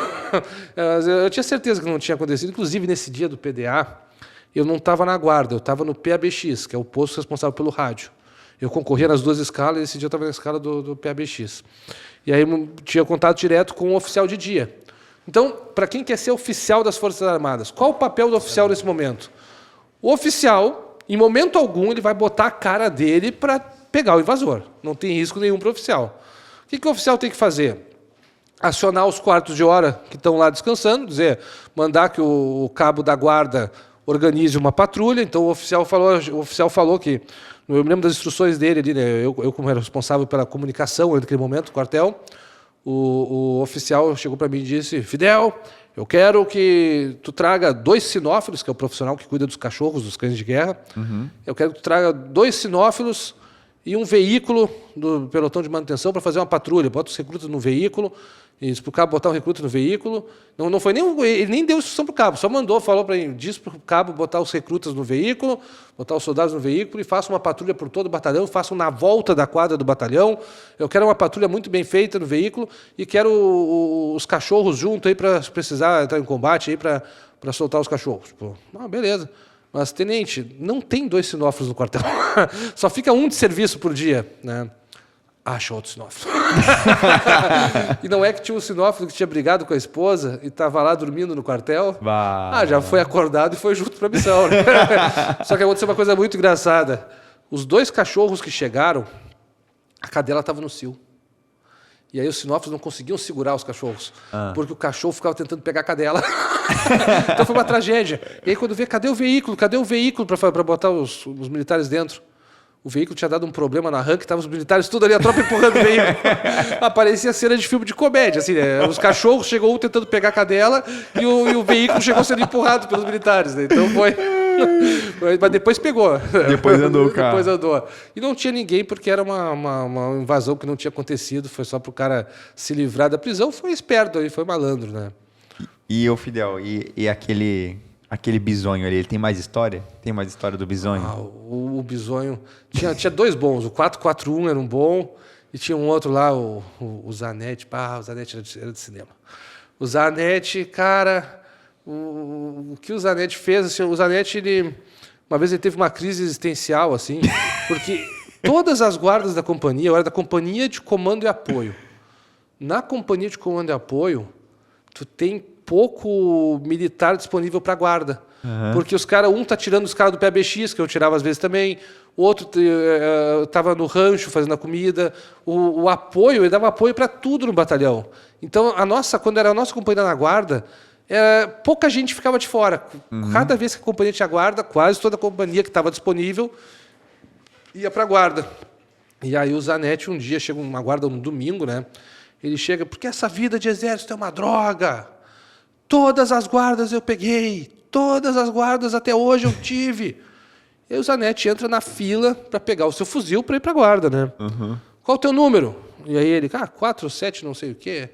Eu tinha certeza que não tinha acontecido. Inclusive, nesse dia do PDA, eu não estava na guarda, eu estava no PABX, que é o posto responsável pelo rádio. Eu concorria nas 2 escalas e esse dia eu estava na escala do PABX. E aí tinha contato direto com o oficial de dia. Então, para quem quer ser oficial das Forças Armadas, qual o papel do oficial nesse momento? O oficial... Em momento algum, ele vai botar a cara dele para pegar o invasor. Não tem risco nenhum para o oficial. O que o oficial tem que fazer? Acionar os quartos de hora que estão lá descansando, mandar que o cabo da guarda organize uma patrulha. Então, o oficial falou que... Eu me lembro das instruções dele ali, né? Eu como era responsável pela comunicação naquele momento, do quartel, o oficial chegou para mim e disse, Fidel... Eu quero que tu traga 2 sinófilos, que é o profissional que cuida dos cachorros, dos cães de guerra. Eu quero que tu traga 2 sinófilos e um veículo do pelotão de manutenção para fazer uma patrulha. Bota os recrutas no veículo, e diz para o cabo botar o recruta no veículo. Não foi ele nem deu instrução para o cabo, só mandou, falou para ele, diz para o cabo botar os recrutas no veículo, botar os soldados no veículo e faça uma patrulha por todo o batalhão, façam na volta da quadra do batalhão. Eu quero uma patrulha muito bem feita no veículo e quero os cachorros junto aí para precisar entrar em combate aí para soltar os cachorros. Beleza. Mas, tenente, não tem 2 sinófilos no quartel. Só fica um de serviço por dia, né? Acha outro sinófilo. E não é que tinha um sinófilo que tinha brigado com a esposa e estava lá dormindo no quartel? Já foi acordado e foi junto para a missão. Né? Só que aconteceu uma coisa muito engraçada. Os 2 cachorros que chegaram, a cadela estava no cio. E aí os sinófilos não conseguiam segurar os cachorros, porque o cachorro ficava tentando pegar a cadela. Então foi uma tragédia. E aí quando vê, cadê o veículo para botar os militares dentro? O veículo tinha dado um problema na arranque, estavam os militares tudo ali, a tropa empurrando o veículo. Parecia cena de filme de comédia, assim, né? Os cachorros chegou um tentando pegar a cadela e o veículo chegou sendo empurrado pelos militares, né? Então foi... Mas depois pegou. Depois andou o carro. Depois andou. E não tinha ninguém, porque era uma invasão que não tinha acontecido, foi só para o cara se livrar da prisão. Foi esperto aí, foi malandro, né? E o Fidel, e aquele bisonho ali, ele tem mais história? Tem mais história do bisonho? O bisonho... Tinha dois bons. O 441 era um bom e tinha um outro lá, o Zanetti. O Zanetti era de cinema. O Zanetti, cara... O que o Zanetti fez... Assim, o Zanetti, uma vez ele teve uma crise existencial, assim, porque todas as guardas da companhia, eu era da companhia de comando e apoio. Na companhia de comando e apoio, tu tem pouco militar disponível para guarda. Porque os caras, um tá tirando os caras do PABX, que eu tirava às vezes também, o outro estava no rancho fazendo a comida. O apoio, ele dava apoio para tudo no batalhão. Então, quando era a nossa companhia na guarda, pouca gente ficava de fora. Cada vez que a companhia tinha guarda, quase toda a companhia que estava disponível ia para a guarda. E aí o Zanetti, um dia, chega uma guarda no domingo, né? Ele chega, porque essa vida de exército é uma droga. Todas as guardas eu peguei. Todas as guardas até hoje eu tive. E aí o Zanetti entra na fila para pegar o seu fuzil para ir para a guarda, né? Qual o teu número? E aí ele, 47, não sei o quê.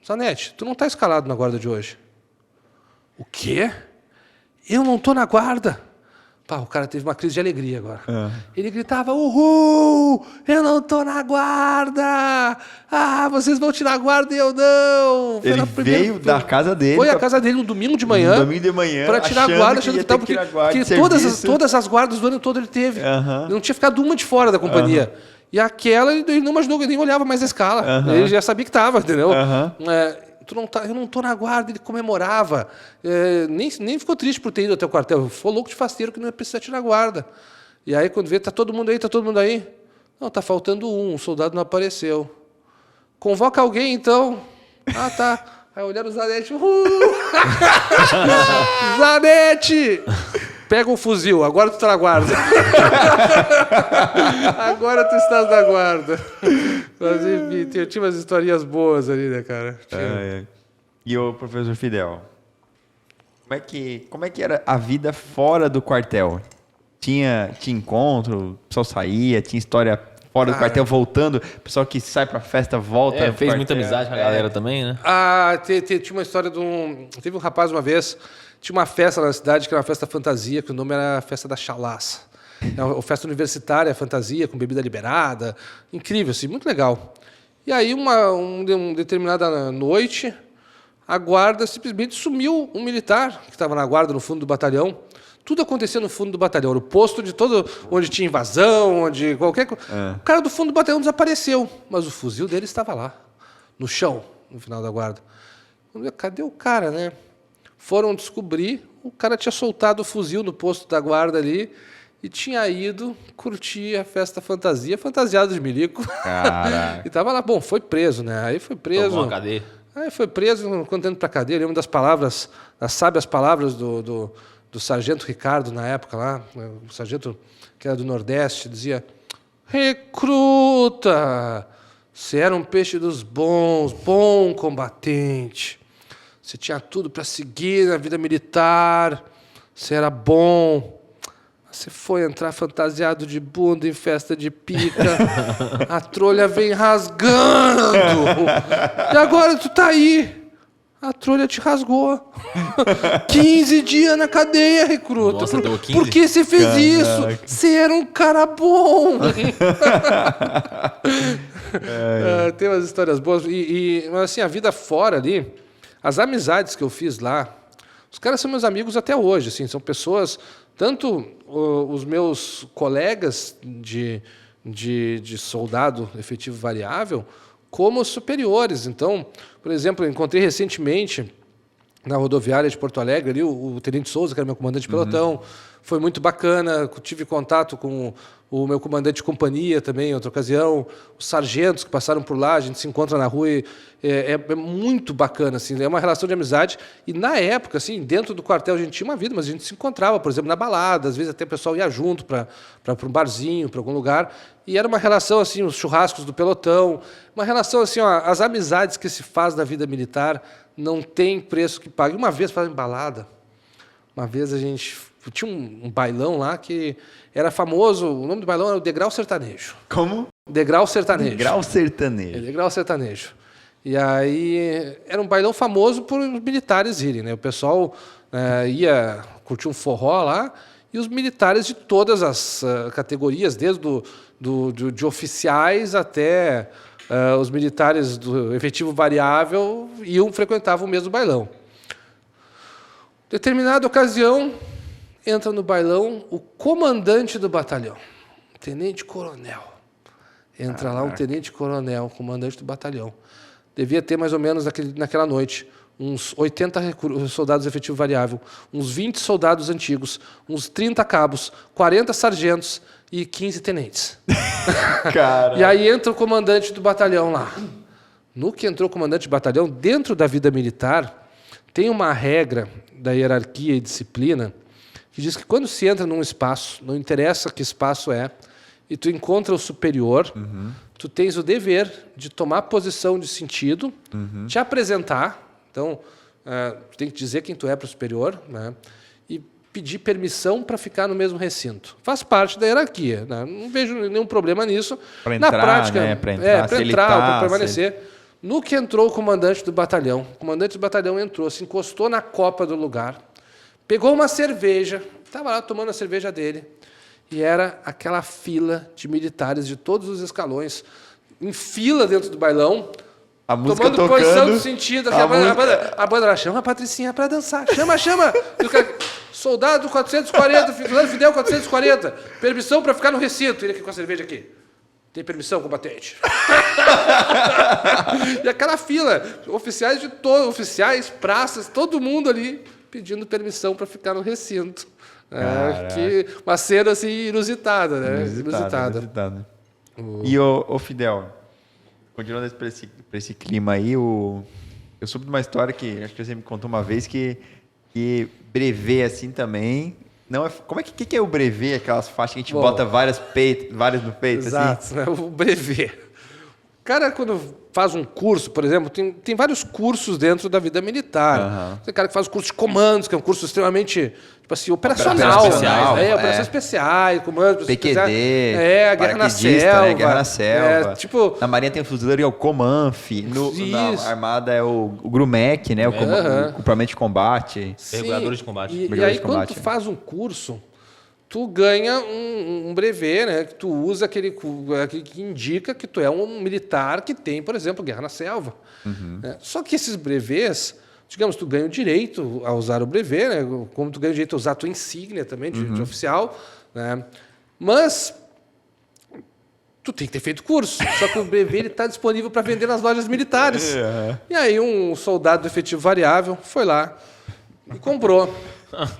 Zanetti, tu não está escalado na guarda de hoje. O quê? Eu não estou na guarda. O cara teve uma crise de alegria agora. Ele gritava, uhul, eu não estou na guarda. Vocês vão tirar a guarda e eu não. Ele veio da casa dele. Foi à casa dele no domingo de manhã. Para tirar a guarda, achando que estava... Porque todas as guardas do ano todo ele teve. Ele não tinha ficado uma de fora da companhia. E aquela, ele não imaginou, ele nem olhava mais a escala. Ele já sabia que estava, entendeu? Eu não estou na guarda, ele comemorava. Nem ficou triste por ter ido até o quartel. Foi louco de faceiro que não ia precisar tirar a guarda. E aí, quando vê, está todo mundo aí? Não, está faltando um soldado não apareceu. Convoca alguém, então. Tá. Aí olharam o Zanetti. Zanetti! Pega um fuzil, agora tu está na guarda. Agora tu estás na guarda. Mas, enfim, tinha umas historinhas boas ali, né, cara? E o professor Fidel? Como é que era a vida fora do quartel? Tinha encontro, o pessoal saía, tinha história fora do quartel voltando, o pessoal que sai pra festa volta pro fez quartel. muita amizade com a galera também, né? Tinha uma história de teve um rapaz uma vez, tinha uma festa na cidade que era uma festa fantasia, que o nome era Festa da Chalaça. É uma festa universitária, fantasia, com bebida liberada. Incrível, assim, muito legal. E aí, uma determinada noite, a guarda simplesmente sumiu um militar que estava na guarda no fundo do batalhão. Tudo acontecia no fundo do batalhão. O posto de todo onde tinha invasão, onde qualquer coisa. O cara do fundo do batalhão desapareceu. Mas o fuzil dele estava lá, no chão, no final da guarda. Cadê o cara, né? Foram descobrir, o cara tinha soltado o fuzil no posto da guarda ali e tinha ido curtir a festa fantasia, fantasiado de milico. Caraca. E tava lá, bom, foi preso, né? Aí foi preso. Tomou uma cadeia. Aí foi preso, quando indo pra cadeia, eu lembro das palavras, das sábias palavras do sargento Ricardo na época lá, o sargento que era do Nordeste, dizia: recruta, você era um peixe dos bons, bom combatente. Você tinha tudo para seguir na vida militar, você era bom. Você foi entrar fantasiado de bunda em festa de pica, a trolha vem rasgando. E agora tu tá aí. A trolha te rasgou. 15 dias na cadeia, recruta. Nossa, deu 15? Por que você fez isso? Você era um cara bom. Tem umas histórias boas. Mas assim, a vida fora ali, as amizades que eu fiz lá, os caras são meus amigos até hoje. Assim, são pessoas, tanto os meus colegas de soldado efetivo variável, como os superiores. Então, por exemplo, eu encontrei recentemente na rodoviária de Porto Alegre ali, o Tenente Souza, que era meu comandante de pelotão. Foi muito bacana, tive contato com o meu comandante de companhia também, em outra ocasião, os sargentos que passaram por lá, a gente se encontra na rua e é muito bacana, assim, é uma relação de amizade. E na época, assim, dentro do quartel a gente tinha uma vida, mas a gente se encontrava, por exemplo, na balada, às vezes até o pessoal ia junto para um barzinho, para algum lugar, e era uma relação, assim, os churrascos do pelotão, uma relação, assim, ó, as amizades que se faz na vida militar não tem preço que pague. Uma vez fazendo balada, uma vez a gente tinha um bailão lá que era famoso, o nome do bailão era o Degrau Sertanejo. Como? Degrau Sertanejo. Degrau Sertanejo. Degrau Sertanejo. E aí era um bailão famoso por os militares irem, né? O pessoal ia curtir um forró lá, e os militares de todas as categorias, desde de oficiais até os militares do efetivo variável, frequentavam o mesmo bailão. Determinada ocasião, entra no bailão o comandante do batalhão, tenente-coronel. Entra lá um tenente-coronel, comandante do batalhão. Devia ter mais ou menos naquela noite uns 80 soldados efetivo variável, uns 20 soldados antigos, uns 30 cabos, 40 sargentos e 15 tenentes. E aí entra o comandante do batalhão lá. No que entrou o comandante do batalhão, dentro da vida militar, tem uma regra da hierarquia e disciplina que diz que quando se entra num espaço, não interessa que espaço é, e tu encontra o superior, tu tens o dever de tomar posição de sentido, te apresentar. Então, tu tem que dizer quem tu é para o superior, né? E pedir permissão para ficar no mesmo recinto. Faz parte da hierarquia, né? Não vejo nenhum problema nisso. Para entrar, na prática, né? Para entrar, para permanecer. No que entrou o comandante do batalhão, entrou, se encostou na copa do lugar, pegou uma cerveja, estava lá tomando a cerveja dele, e era aquela fila de militares de todos os escalões, em fila dentro do bailão, a música tomando tocando, posição de sentido. A banda lá, chama a Patricinha para dançar, chama. E o cara, soldado 440, soldado Fidel 440, permissão para ficar no recinto. Ele aqui com a cerveja aqui. Tem permissão, combatente? E aquela fila, oficiais, praças, todo mundo ali pedindo permissão para ficar no recinto. Que uma cena assim inusitada, né? Inusitada. E o Fidel, continuando para esse clima aí, eu soube de uma história que acho que você me contou uma vez que brevet assim também. Não é, como é que é o brevet, aquelas faixas que a gente bota várias no peito? Exato, assim? Né? O brevet. O cara, quando faz um curso, por exemplo, tem vários cursos dentro da vida militar. Tem cara que faz o curso de comandos, que é um curso extremamente, tipo assim, operacional. Operações especiais, comandos PQD, especiais. Guerra na selva. Né? Guerra na selva. Tipo, na Marinha tem o fuzileiro, é o Comanf. Na Armada é o GRUMEC, né? O Grupamento de Combate. Mergulhadores de combate. E aí, quando tu faz um curso, tu ganha um brevet, né? Que tu usa aquele que indica que tu é um militar que tem, por exemplo, guerra na selva. Só que esses brevets, digamos, tu ganha o direito a usar o brevet, né? Como tu ganha o direito a usar a tua insígnia também de oficial, né? Mas tu tem que ter feito curso. Só que o brevet está disponível para vender nas lojas militares. E aí um soldado do efetivo variável foi lá e comprou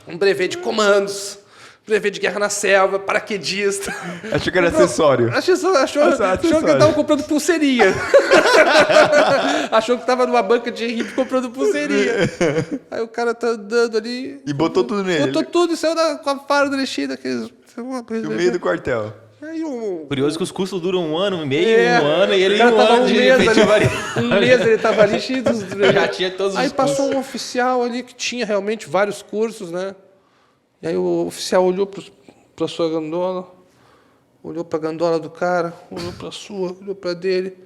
um brevet de comandos, brevet de guerra na selva, paraquedista. Achou que era acessório. Achou que estava comprando pulseirinha. Achou que estava numa banca de hippie comprando pulseirinha. Aí o cara tá andando ali. E botou tudo nele. Botou tudo e saiu com a farda mexida. No meio do quartel. Aí Curioso que os cursos duram 1 ano e meio, 1 ano, e ele o cara tava ano de efetivo ali. Um mês ele estava ali cheio dos... Já tinha todos os Aí cursos. passou um oficial ali que tinha realmente vários cursos, né? E aí o oficial olhou para sua gandola, olhou para a gandola do cara, olhou para a sua, olhou para dele.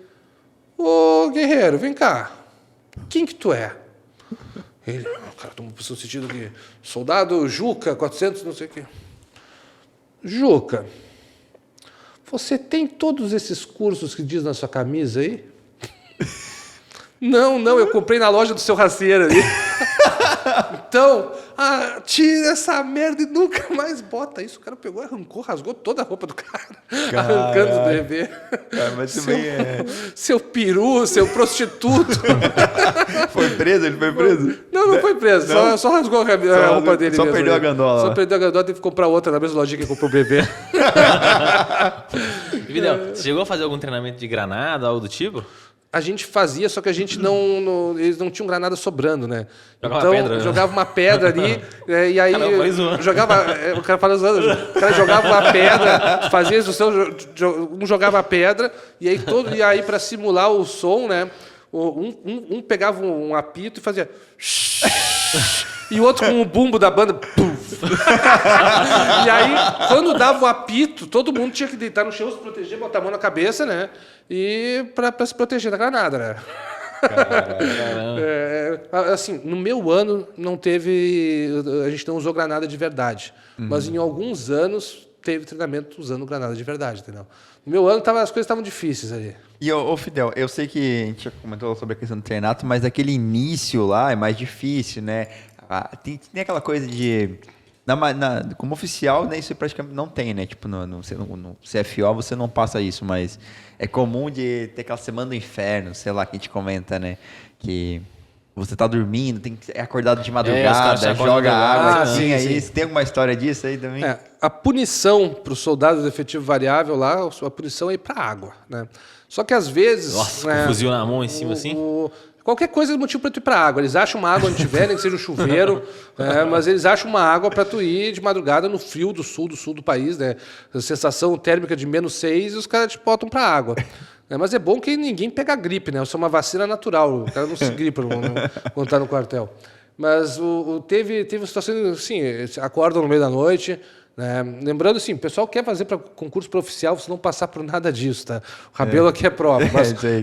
Ô, guerreiro, vem cá. Quem que tu é? Ele, o cara tomou posição no sentido que soldado Juca, 400, não sei o quê. Juca, você tem todos esses cursos que diz na sua camisa aí? Não, eu comprei na loja do seu raceiro ali. Então, tira essa merda e nunca mais bota isso. O cara pegou, arrancou, rasgou toda a roupa do cara. Arrancando os brevê. Mas também seu peru, seu prostituto. Foi preso? Ele foi preso? Não foi preso. Só rasgou a roupa dele só mesmo. Perdeu a gandola. Só perdeu a gandola, teve que comprar outra na mesma lojinha que comprou o brevê. Vidal, você chegou a fazer algum treinamento de granada, algo do tipo? A gente fazia, só que a gente eles não tinham granada sobrando, né? Jogava uma pedra ali, e aí o cara falou zoando. O cara jogava uma pedra, fazia isso, um jogava a pedra, e aí para simular o som, né? Um pegava um apito e fazia e o outro com o bumbo da banda. E aí, quando dava o apito, todo mundo tinha que deitar no chão, se proteger, botar a mão na cabeça, né? E para se proteger da granada, né? Caramba. Assim, no meu ano não teve, a gente não usou granada de verdade, mas em alguns anos teve treinamento usando granada de verdade, entendeu? No meu ano as coisas estavam difíceis ali. E, ô Fidel, eu sei que a gente já comentou sobre a questão do treinato, mas aquele início lá é mais difícil, né? Tem aquela coisa de... como oficial, né, isso praticamente não tem, né? Tipo, no CFO você não passa isso, mas é comum de ter aquela semana do inferno, sei lá, que a gente comenta, né? Que você tá dormindo, é acordado de madrugada, joga água. sim. Isso. Tem alguma história disso aí também? A punição para os soldados do efetivo variável lá, a punição é ir para a água, né? Só que às vezes... Nossa, com o fuzil na mão em cima assim? Qualquer coisa é motivo para tu ir para água. Eles acham uma água onde tiver, nem que seja um chuveiro, mas eles acham uma água para tu ir de madrugada no frio do sul do país, né? A sensação térmica de -6 e os caras te botam para água. Mas é bom que ninguém pega gripe, né? Isso é uma vacina natural. O cara não se gripa quando está no quartel. Mas teve situações assim, acordam no meio da noite... Lembrando assim, o pessoal quer fazer para concurso para oficial, você não passar por nada disso, tá? O Rabelo aqui é prova.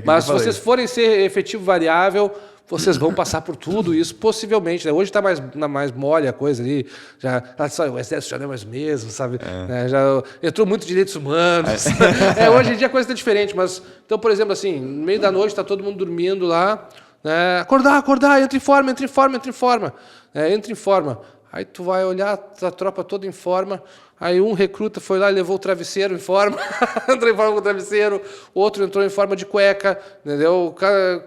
Mas se vocês forem ser efetivo variável, vocês vão passar por tudo isso, possivelmente. Né? Hoje está mais mole a coisa ali. O exército já não é mais mesmo, sabe? Já entrou muito direitos humanos. Hoje em dia a coisa está diferente. Mas, então, por exemplo, assim, no meio da noite está todo mundo dormindo lá. Acordar, entra em forma. Entra em forma. Aí tu vai olhar a tropa toda em forma, aí um recruta foi lá e levou o travesseiro em forma, entrou em forma com o travesseiro, outro entrou em forma de cueca, entendeu?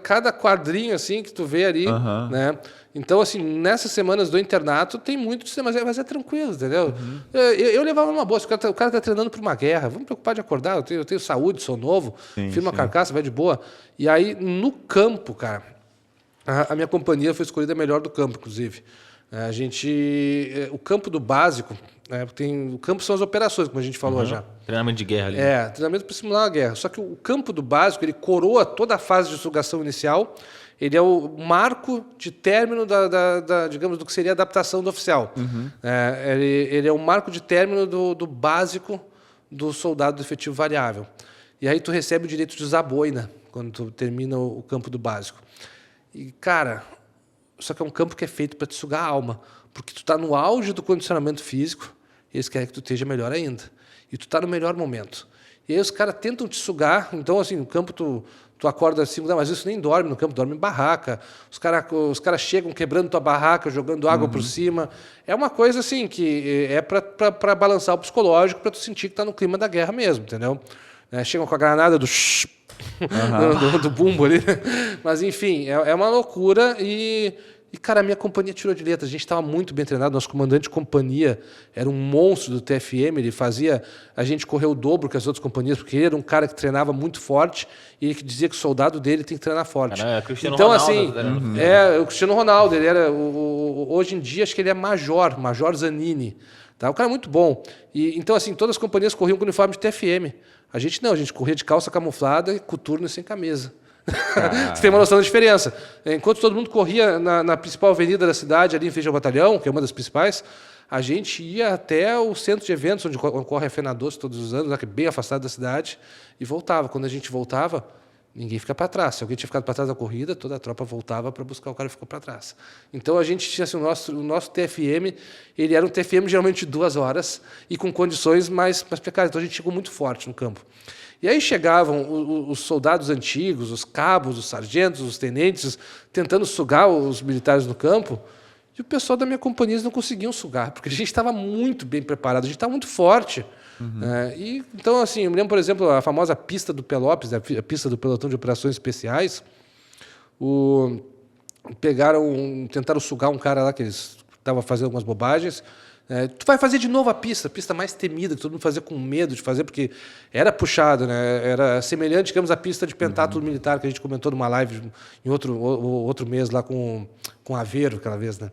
Cada quadrinho assim que tu vê ali, né? Então, assim, nessas semanas do internato tem muito disso, mas é tranquilo, entendeu? Eu levava numa boa, se o cara tá treinando para uma guerra, vamos me preocupar de acordar, eu tenho saúde, sou novo, firma a carcaça, vai de boa. E aí, no campo, cara, a minha companhia foi escolhida a melhor do campo, inclusive. O campo do básico, o campo são as operações, como a gente falou já. Treinamento de guerra ali. Treinamento para simular a guerra. Só que o campo do básico, ele coroa toda a fase de sugação inicial, ele é o marco de término digamos, do que seria a adaptação do oficial. Ele é o marco de término do básico do soldado do efetivo variável. E aí tu recebe o direito de usar boina quando tu termina o campo do básico. E, cara... Só que é um campo que é feito para te sugar a alma, porque tu está no auge do condicionamento físico e eles querem que tu esteja melhor ainda. E tu está no melhor momento. E aí os caras tentam te sugar, então assim, no campo tu acorda às 5 da manhã, mas isso nem dorme no campo, dorme em barraca. Os cara chegam quebrando tua barraca, jogando água por cima. É uma coisa assim que é para balançar o psicológico, para tu sentir que está no clima da guerra mesmo, entendeu? Chegam com a granada do do bumbo ali. Mas, enfim, é uma loucura e, cara, a minha companhia tirou de letra. A gente estava muito bem treinado. Nosso comandante de companhia era um monstro do TFM. Ele fazia a gente correr o dobro que as outras companhias, porque ele era um cara que treinava muito forte e ele que dizia que o soldado dele tem que treinar forte. Cara, Cristiano então, Ronaldo, assim, o Cristiano Ronaldo, ele era, hoje em dia, acho que ele é Major Zanini. Tá? O cara é muito bom. E, então, assim, todas as companhias corriam com uniforme de TFM. A gente não, a gente corria de calça camuflada e coturno e sem camisa. Você tem uma noção da diferença. Enquanto todo mundo corria na principal avenida da cidade, ali em Feijão Batalhão, que é uma das principais, a gente ia até o centro de eventos, onde ocorre a FENA Doce todos os anos, que é bem afastado da cidade, e voltava. Quando a gente voltava, ninguém fica para trás. Se alguém tinha ficado para trás da corrida, toda a tropa voltava para buscar o cara que ficou para trás. Então, a gente tinha assim, o nosso TFM, ele era um TFM geralmente de 2 horas e com condições mais precárias. Então, a gente chegou muito forte no campo. E aí chegavam os soldados antigos, os cabos, os sargentos, os tenentes, tentando sugar os militares no campo, e o pessoal da minha companhia não conseguiam sugar, porque a gente estava muito bem preparado, a gente estava muito forte. Então, assim, eu me lembro, por exemplo, a famosa pista do Pelopes, a pista do Pelotão de Operações Especiais, tentaram sugar um cara lá que estava fazendo algumas bobagens. Tu vai fazer de novo a pista mais temida, que todo mundo fazia com medo de fazer, porque era puxado, né? Era semelhante, digamos, à pista de pentátulo militar, que a gente comentou numa live em outro mês lá com Aveiro, aquela vez, né?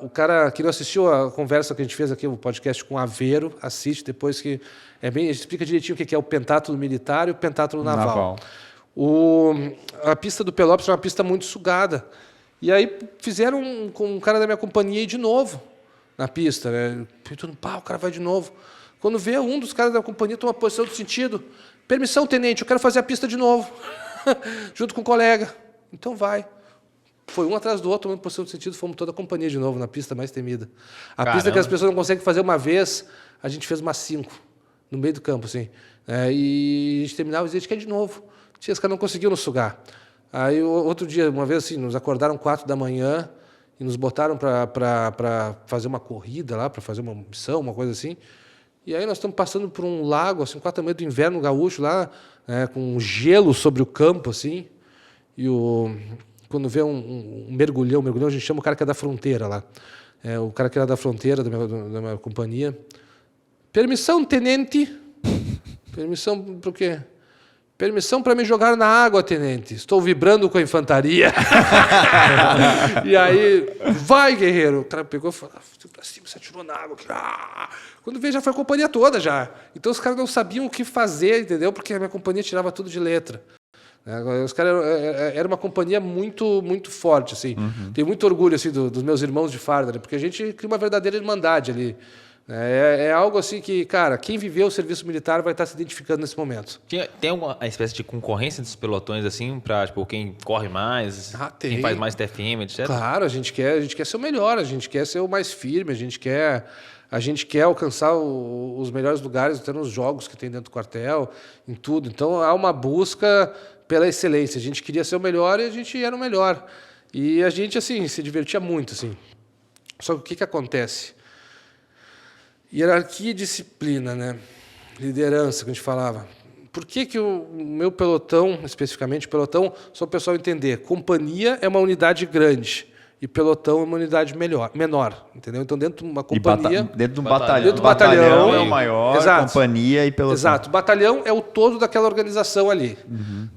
O cara que não assistiu a conversa que a gente fez aqui, o podcast com Aveiro, assiste depois, que a gente explica direitinho o que é o pentátulo militar e o pentátulo naval. A pista do Pelopes é uma pista muito sugada. E aí fizeram com um cara da minha companhia ir de novo na pista, né? O cara vai de novo. Quando vê um dos caras da companhia toma posição do sentido, permissão, tenente, eu quero fazer a pista de novo, junto com o colega. Então vai. Foi um atrás do outro, uma posição de sentido, fomos toda a companhia de novo, na pista mais temida. A pista que as pessoas não conseguem fazer uma vez, a gente fez umas 5, no meio do campo, assim. E a gente terminava e dizia, a gente quer de novo. Os caras não conseguiam nos sugar. Aí, outro dia, uma vez, assim, nos acordaram 4 da manhã e nos botaram para fazer uma corrida lá, para fazer uma missão, uma coisa assim. E aí nós estamos passando por um lago, assim, 4 da manhã do inverno gaúcho lá, com gelo sobre o campo, assim. E quando vê um mergulhão, a gente chama o cara que é da fronteira lá. O cara que era da fronteira, da minha companhia. Permissão, tenente. Permissão para o quê? Permissão para me jogar na água, tenente. Estou vibrando com a infantaria. E aí, vai, guerreiro. O cara pegou e falou, para cima, se atirou na água. Quando veio, já foi a companhia toda já. Então os caras não sabiam o que fazer, entendeu? Porque a minha companhia tirava tudo de letra. Os caras era uma companhia muito muito forte, assim. Tenho muito orgulho assim dos meus irmãos de farda, né? Porque a gente cria uma verdadeira irmandade ali. É algo assim que, cara, quem viveu o serviço militar vai estar se identificando nesse momento. Tem alguma espécie de concorrência desses pelotões assim para tipo quem corre mais, quem faz mais TFM, etc? Claro, a gente quer ser o melhor, a gente quer ser o mais firme, a gente quer alcançar os melhores lugares até nos jogos que tem dentro do quartel, em tudo. Então há uma busca pela excelência. A gente queria ser o melhor e a gente era o melhor. E a gente assim se divertia muito, assim. Só que o que acontece? Hierarquia e disciplina, né? Liderança, que a gente falava. Por que o meu pelotão, especificamente pelotão, só o pessoal entender, companhia é uma unidade grande e pelotão é uma unidade menor, entendeu? Então dentro de uma companhia, dentro do batalhão é o maior, exato, companhia e pelotão. Exato, o batalhão é o todo daquela organização ali.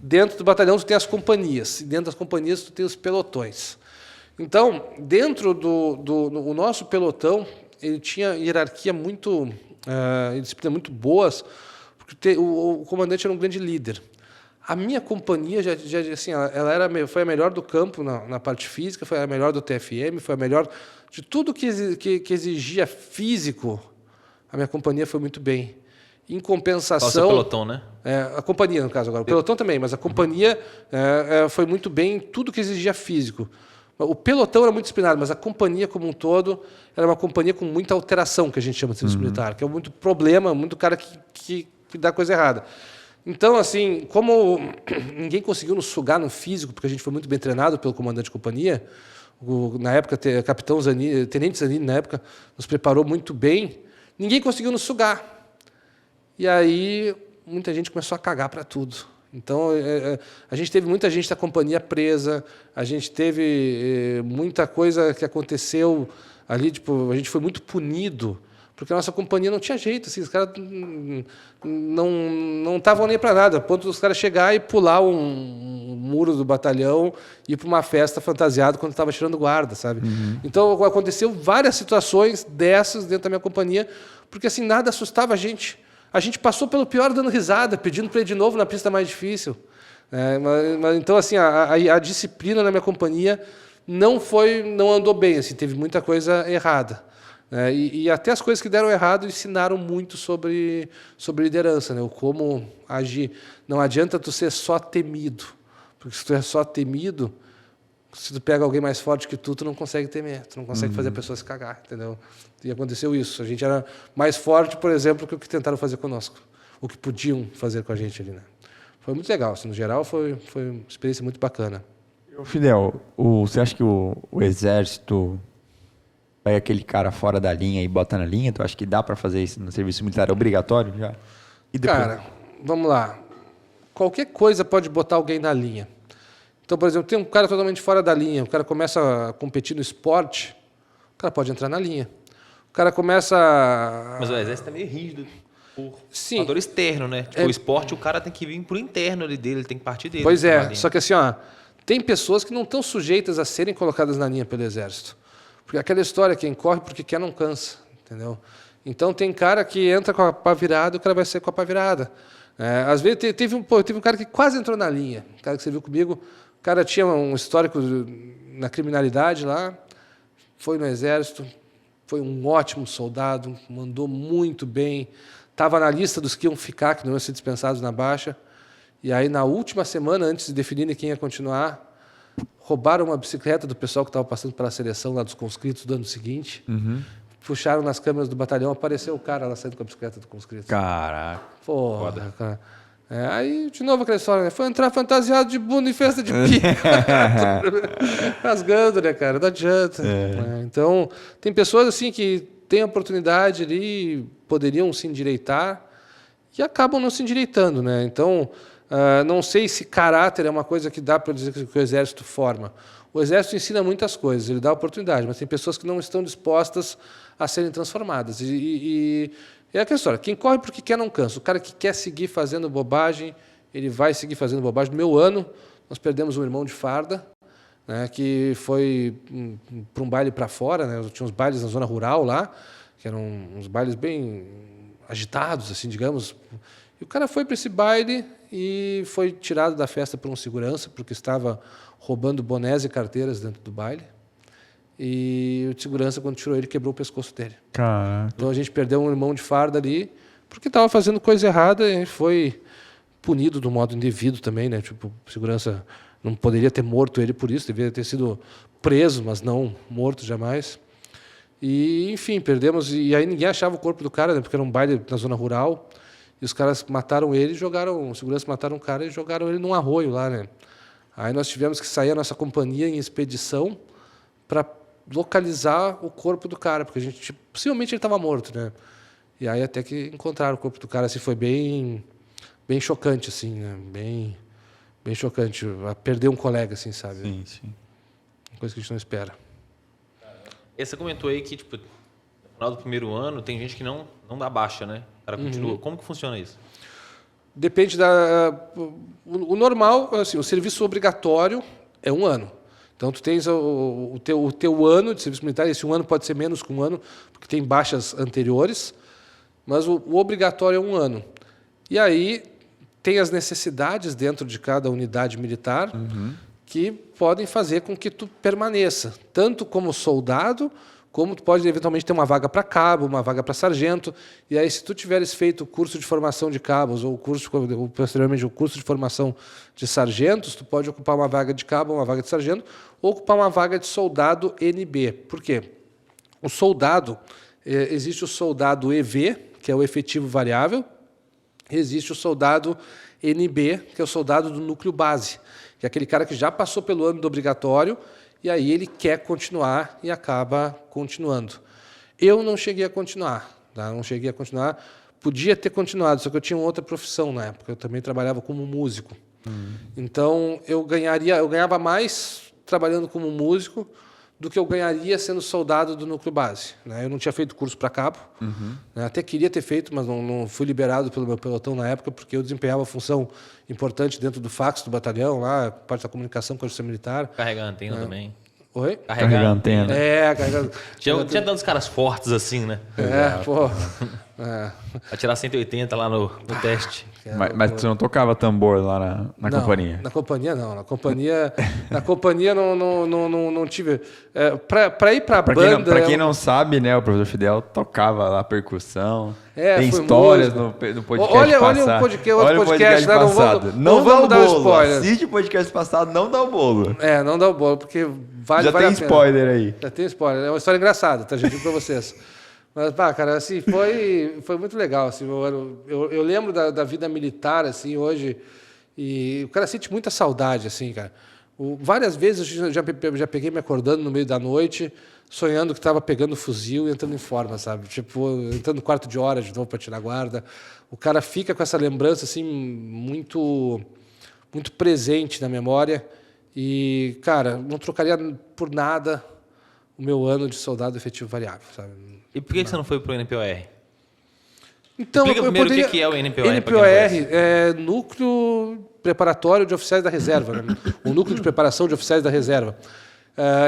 Dentro do batalhão tu tem as companhias, e dentro das companhias tu tem os pelotões. Então, dentro do nosso pelotão, ele tinha hierarquia muito, disciplina muito boas, porque o comandante era um grande líder. A minha companhia já assim, ela foi a melhor do campo na parte física, foi a melhor do TFM, foi a melhor de tudo que exigia físico. A minha companhia foi muito bem. Em compensação, o seu pelotão, né? A companhia no caso agora, o pelotão também, mas a companhia foi muito bem em tudo que exigia físico. O pelotão era muito disciplinado, mas a companhia como um todo era uma companhia com muita alteração, que a gente chama de serviço militar, que é muito problema, muito cara que dá coisa errada. Então, assim, como ninguém conseguiu nos sugar no físico, porque a gente foi muito bem treinado pelo comandante de companhia, na época, capitão Zanini, tenente Zanini, na época, nos preparou muito bem, ninguém conseguiu nos sugar. E aí, muita gente começou a cagar para tudo. Então, a gente teve muita gente da companhia presa, a gente teve muita coisa que aconteceu ali, tipo, a gente foi muito punido, porque a nossa companhia não tinha jeito, assim, os caras não estavam nem para nada, a ponto dos caras chegar e pular um muro do batalhão e ir para uma festa fantasiado quando estava tirando guarda, sabe? Então, aconteceu várias situações dessas dentro da minha companhia, porque assim, nada assustava a gente. A gente passou pelo pior dando risada, pedindo para ir de novo na pista mais difícil. Então, assim, a disciplina na minha companhia não andou bem, assim, teve muita coisa errada. E até as coisas que deram errado ensinaram muito sobre liderança, né? O como agir. Não adianta tu ser só temido, porque se tu é só temido, se tu pega alguém mais forte que tu não consegue temer, tu não consegue fazer a pessoa se cagar, entendeu? E aconteceu isso. A gente era mais forte, por exemplo, que o que tentaram fazer conosco, o que podiam fazer com a gente ali, né? Foi muito legal, assim, no geral foi uma experiência muito bacana. Fidel, você acha que o exército pega aquele cara fora da linha e bota na linha? Tu acha que dá para fazer isso no serviço militar obrigatório já? E depois... Cara, vamos lá. Qualquer coisa pode botar alguém na linha. Então, por exemplo, tem um cara totalmente fora da linha, o cara começa a competir no esporte, o cara pode entrar na linha. O cara começa... Mas o exército é meio rígido por Sim. fator externo, né? Tipo, o esporte, o cara tem que vir pro interno ali dele, ele tem que partir dele. Pois só que assim, tem pessoas que não estão sujeitas a serem colocadas na linha pelo exército. Porque aquela história, quem corre porque quer não cansa, entendeu? Então tem cara que entra com a pá virada, o cara vai ser com a pá virada. Às vezes teve um cara que quase entrou na linha, um cara que você viu comigo, o cara tinha um histórico na criminalidade lá, foi no exército, foi um ótimo soldado, mandou muito bem, estava na lista dos que iam ficar, que não iam ser dispensados na baixa, e aí na última semana, antes de definirem quem ia continuar, roubaram uma bicicleta do pessoal que estava passando pela seleção lá dos conscritos do ano seguinte. Puxaram nas câmeras do batalhão, apareceu o cara lá saindo com a bicicleta do conscrito. Caraca. Porra, cara. Aí, de novo, aquela história, né? Foi entrar fantasiado de bunda em festa de pica. Rasgando, né, cara? Não adianta. Então, tem pessoas assim que têm a oportunidade ali, poderiam se endireitar e acabam não se endireitando, né? Então, não sei se caráter é uma coisa que dá para dizer que o Exército forma. O Exército ensina muitas coisas, ele dá oportunidade, mas tem pessoas que não estão dispostas a serem transformadas. E é aquela história, quem corre porque quer não cansa. O cara que quer seguir fazendo bobagem, ele vai seguir fazendo bobagem. No meu ano, nós perdemos um irmão de farda, né, que foi para um baile para fora, né, tinha uns bailes na zona rural lá, que eram uns bailes bem agitados, assim, digamos. E o cara foi para esse baile e foi tirado da festa por um segurança, porque estava roubando bonés e carteiras dentro do baile. E o segurança, quando tirou ele, quebrou o pescoço dele. Caraca. Então a gente perdeu um irmão de farda ali, porque estava fazendo coisa errada e foi punido do modo indevido também, né? Tipo, o segurança não poderia ter morto ele por isso, deveria ter sido preso, mas não morto jamais. E, enfim, perdemos. E aí ninguém achava o corpo do cara, né? Porque era um baile na zona rural. E os caras mataram ele, os seguranças mataram o cara e jogaram ele num arroio lá, né? Aí nós tivemos que sair a nossa companhia em expedição para localizar o corpo do cara, porque a gente possivelmente ele estava morto, né? E aí até que encontraram o corpo do cara, assim, foi bem chocante, assim, né? Bem chocante, perder um colega, assim, sabe? Sim, sim. Uma coisa que a gente não espera. E você comentou aí que, tipo, no final do primeiro ano, tem gente que não dá baixa, né? O cara continua. Como que funciona isso? Depende o normal, assim, o serviço obrigatório é 1 ano. Então, tu tens o teu ano de serviço militar, esse 1 ano pode ser menos que 1 ano, porque tem baixas anteriores, mas o obrigatório é 1 ano. E aí, tem as necessidades dentro de cada unidade militar que podem fazer com que tu permaneça, tanto como soldado, como tu pode eventualmente ter uma vaga para cabo, uma vaga para sargento, e aí se tu tiveres feito o curso de formação de cabos ou posteriormente o curso de formação de sargentos, tu pode ocupar uma vaga de cabo, uma vaga de sargento, ou ocupar uma vaga de soldado NB. Por quê? O soldado, existe o soldado EV, que é o efetivo variável, existe o soldado NB, que é o soldado do núcleo base, que é aquele cara que já passou pelo âmbito obrigatório e aí ele quer continuar e acaba continuando. Eu não cheguei a continuar, tá? Não cheguei a continuar. Podia ter continuado, só que eu tinha outra profissão na época. Eu também trabalhava como músico. Então eu ganhava mais trabalhando como músico do que eu ganharia sendo soldado do núcleo base, né? Eu não tinha feito curso para cabo, né? Até queria ter feito, mas não fui liberado pelo meu pelotão na época, porque eu desempenhava função importante dentro do fax do batalhão, lá, parte da comunicação com a Justiça Militar. Carregar a antena também. Oi? Carregar a antena. Carregando. Tinha tantos caras fortes assim, né? Pô. Pra tirar 180 lá no teste. Mas você não tocava tambor lá na companhia? Na companhia não. Na companhia não tive. Para ir para a banda. Para quem não sabe, né, o professor Fidel tocava lá percussão. Tem foi histórias música. no podcast passado. Olha o podcast né, passado. Não vamos dar o bolo. Spoiler. Assiste o podcast passado, não dá o bolo. Não dá o bolo, porque vale Já tem spoiler aí. Já tem spoiler. É uma história engraçada, tá, gente? Para vocês. Mas, cara, assim, foi muito legal. Assim, eu lembro da vida militar, assim, hoje, e o cara sente muita saudade, assim, cara. Várias vezes eu já peguei me acordando no meio da noite, sonhando que estava pegando fuzil e entrando em forma, sabe? Tipo, entrando no quarto de hora de novo para tirar a guarda. O cara fica com essa lembrança, assim, muito, muito presente na memória. E, cara, não trocaria por nada o meu ano de soldado efetivo variável, sabe? E por que você não foi pro NPOR? Então, explica primeiro o que é o NPOR. NPOR é Núcleo Preparatório de Oficiais da Reserva, né? O Núcleo de Preparação de Oficiais da Reserva.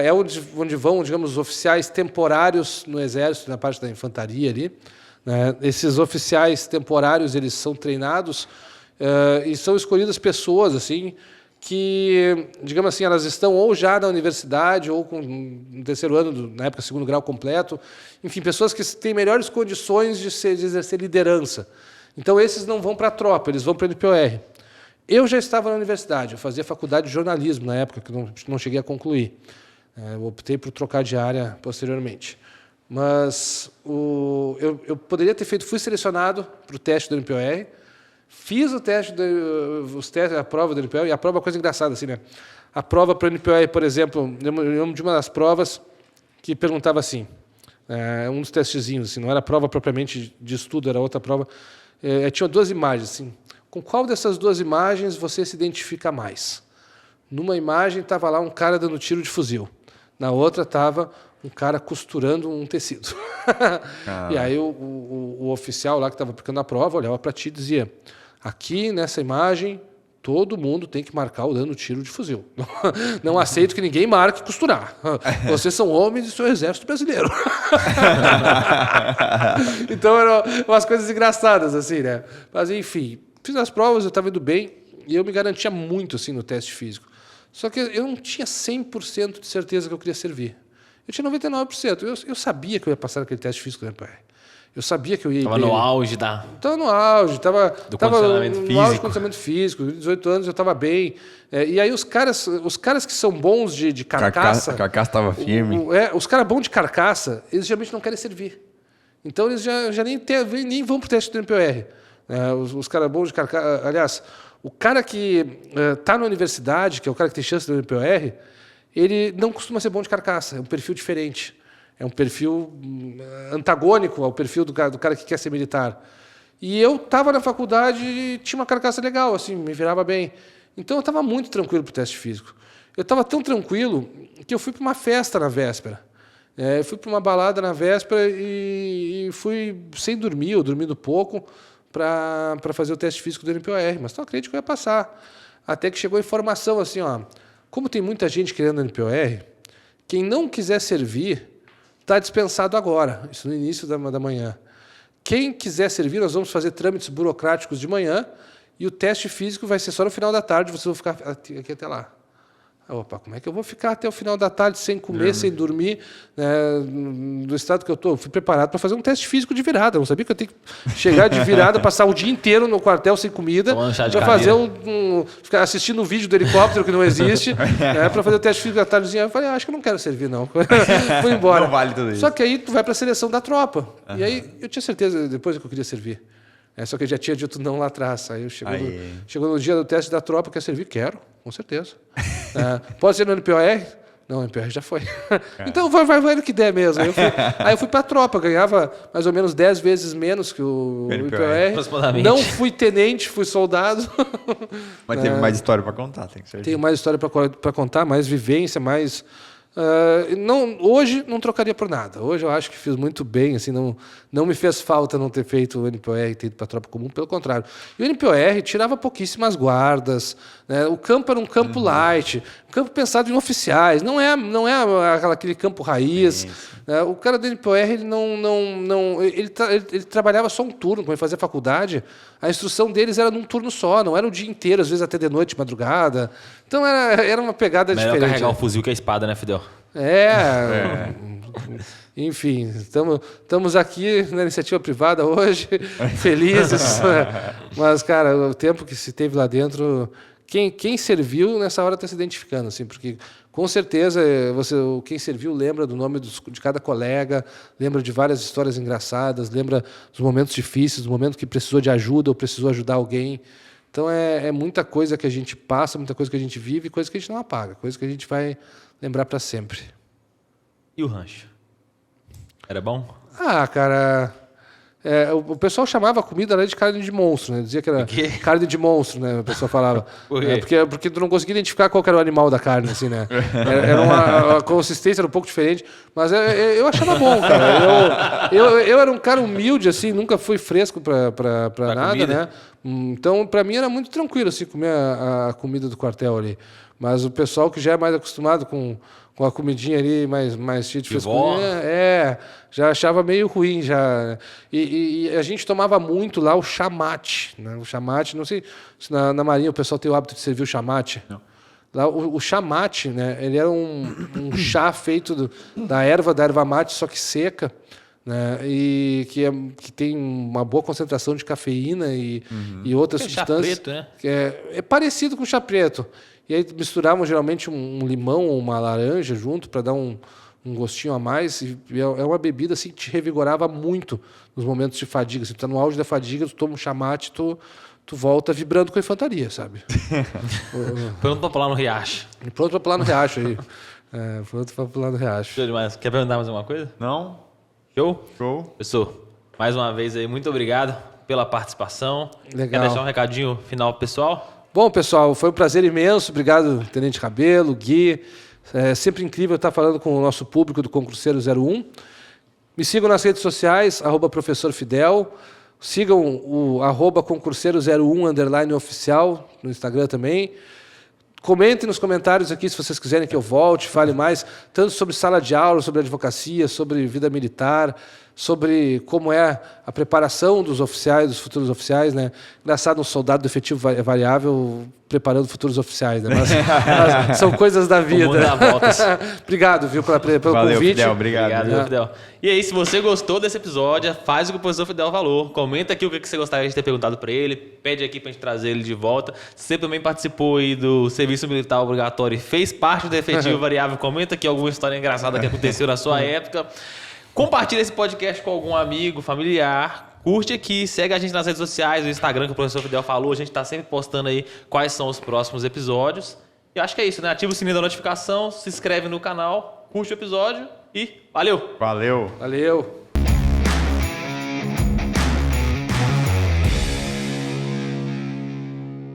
É onde vão, digamos, os oficiais temporários no Exército, na parte da infantaria ali, né? Esses oficiais temporários, eles são treinados e são escolhidas pessoas, assim, que, digamos assim, elas estão ou já na universidade ou no terceiro ano, na época, 2º grau completo. Enfim, pessoas que têm melhores condições de exercer liderança. Então, esses não vão para a tropa, eles vão para o NPOR. Eu já estava na universidade, eu fazia faculdade de jornalismo na época, que não cheguei a concluir. Eu optei por trocar de área posteriormente. Mas eu poderia ter feito, fui selecionado para o teste do NPOR, fiz o teste, a prova do NPOR, e a prova é uma coisa engraçada, assim, né? A prova para o NPOR, por exemplo, eu lembro de uma das provas que perguntava assim, um dos testezinhos, assim, não era prova propriamente de estudo, era outra prova, tinha 2 imagens, assim, com qual dessas 2 imagens você se identifica mais? Numa imagem estava lá um cara dando tiro de fuzil, na outra estava um cara costurando um tecido. E aí o oficial lá que estava aplicando a prova olhava para ti e dizia, aqui nessa imagem todo mundo tem que marcar o dando tiro de fuzil. Não aceito que ninguém marque costurar. Vocês são homens e sou exército brasileiro. Então eram umas coisas engraçadas, assim, né? Mas, enfim, fiz as provas, eu estava indo bem e eu me garantia muito assim, no teste físico. Só que eu não tinha 100% de certeza que eu queria servir. Eu tinha 99%. Eu sabia que eu ia passar naquele teste físico do NPOR. Eu sabia que eu ia... Estava no auge Estava no auge, estava do condicionamento no físico. auge do condicionamento físico. 18 anos eu estava bem. E aí os caras que são bons de carcaça... A carcaça estava firme. Os caras bons de carcaça, eles geralmente não querem servir. Então eles já nem vão para o teste do NPOR. Os caras bons de carcaça... Aliás, o cara que está na universidade, que é o cara que tem chance do NPOR, ele não costuma ser bom de carcaça, é um perfil diferente. É um perfil antagônico ao perfil do cara que quer ser militar. E eu estava na faculdade e tinha uma carcaça legal, assim, me virava bem. Então eu estava muito tranquilo para o teste físico. Eu estava tão tranquilo que eu fui para uma festa na véspera. Eu fui para uma balada na véspera e fui sem dormir, ou dormindo pouco, para fazer o teste físico do NPOR. Mas não acredito que eu ia passar. Até que chegou a informação assim, ó, como tem muita gente querendo NPOR, quem não quiser servir está dispensado agora, isso no início da manhã. Quem quiser servir, nós vamos fazer trâmites burocráticos de manhã e o teste físico vai ser só no final da tarde, vocês vão ficar aqui até lá. Opa, como é que eu vou ficar até o final da tarde sem comer, sem dormir, do estado que eu estou? Fui preparado para fazer um teste físico de virada. Eu não sabia que eu tenho que chegar de virada, passar o dia inteiro no quartel sem comida, para fazer ficar assistindo um vídeo do helicóptero que não existe, para fazer o teste físico da tardezinha. Eu falei, acho que eu não quero servir, não. Fui embora. Não vale tudo isso. Só que aí tu vai para a seleção da tropa. E aí eu tinha certeza depois que eu queria servir. Só que eu já tinha dito não lá atrás. Aí chegou no dia do teste da tropa, quer servir? Quero, com certeza. Pode ser no NPOR? Não, o NPOR já foi. Então vai no que der mesmo. Aí eu fui para a tropa, ganhava mais ou menos 10 vezes menos que o NPOR. Não fui tenente, fui soldado. Mas teve mais história para contar, tem que ser. Tenho mais história para contar, mais vivência, mais... hoje não trocaria por nada. Hoje eu acho que fiz muito bem, assim, não me fez falta não ter feito o NPOR e ter ido para a tropa comum, pelo contrário. E o NPOR tirava pouquíssimas guardas, né? O campo era um campo light, um campo pensado em oficiais, não é aquele campo raiz. O cara do NPOR ele trabalhava só um turno, quando ele fazia faculdade, a instrução deles era num turno só, não era o dia inteiro, às vezes até de noite, de madrugada. Então era uma pegada diferente. Melhor carregar um fuzil que a espada, né, Fidel? Enfim, estamos aqui na iniciativa privada hoje, felizes. Mas, cara, o tempo que se teve lá dentro, quem serviu nessa hora está se identificando, assim, porque com certeza quem serviu lembra do nome de cada colega, lembra de várias histórias engraçadas, lembra dos momentos difíceis, do momento que precisou de ajuda ou precisou ajudar alguém. Então é muita coisa que a gente passa, muita coisa que a gente vive, coisa que a gente não apaga, coisa que a gente vai lembrar para sempre. E o rancho? Era bom? Cara, o pessoal chamava a comida de carne de monstro, né? Dizia que era carne de monstro, né? O pessoal falava. Por quê? Porque tu não conseguia identificar qual era o animal da carne, assim, né? A consistência era um pouco diferente, mas eu achava bom, cara. Eu era um cara humilde, assim, nunca fui fresco para nada, comida. né? Então, para mim era muito tranquilo, assim, comer a comida do quartel ali. Mas o pessoal que já é mais acostumado com a comidinha ali mais cheia de frescura, já achava meio ruim já. E a gente tomava muito lá o chamate, né? O chamate, não sei se na Marinha o pessoal tem o hábito de servir o chamate. Não. Lá o chamate, né? Ele era um chá feito da erva mate, só que seca, né? E que tem uma boa concentração de cafeína e outras substâncias. Chá preto, né? Que é parecido com chá preto. E aí misturavam geralmente um limão ou uma laranja junto para dar um gostinho a mais. E é uma bebida assim, que te revigorava muito nos momentos de fadiga. Se tu tá no auge da fadiga, tu toma um chamate, tu volta vibrando com a infantaria, sabe? Pronto pra pular no riacho. Pronto para pular no riacho aí. Pronto para pular no riacho. Show demais. Quer perguntar mais alguma coisa? Não? Show? Show. Professor, mais uma vez aí, muito obrigado pela participação. Legal. Quer deixar um recadinho final pro pessoal? Bom, pessoal, foi um prazer imenso. Obrigado, Tenente Cabelo, Gui. É sempre incrível estar falando com o nosso público do Concurseiro 01. Me sigam nas redes sociais, @Professor Fidel. Sigam o @Concurseiro01 _oficial no Instagram também. Comentem nos comentários aqui se vocês quiserem que eu volte, fale mais, tanto sobre sala de aula, sobre advocacia, sobre vida militar, sobre como é a preparação dos oficiais, dos futuros oficiais, né? Engraçado, um soldado do efetivo variável preparando futuros oficiais, né? Mas são coisas da vida. O mundo dá voltas. Obrigado, viu, pelo Valeu, convite. Fidel, obrigado. Obrigado, Fidel. E aí, se você gostou desse episódio, faz o que o professor Fidel falou. Comenta aqui o que você gostaria de ter perguntado para ele. Pede aqui pra gente trazer ele de volta. Se você também participou aí do serviço militar obrigatório e fez parte do efetivo variável, comenta aqui alguma história engraçada que aconteceu na sua época. Compartilha esse podcast com algum amigo, familiar. Curte aqui, segue a gente nas redes sociais, no Instagram que o professor Fidel falou. A gente está sempre postando aí quais são os próximos episódios. E acho que é isso, né? Ativa o sininho da notificação, se inscreve no canal, curte o episódio e valeu! Valeu. Valeu.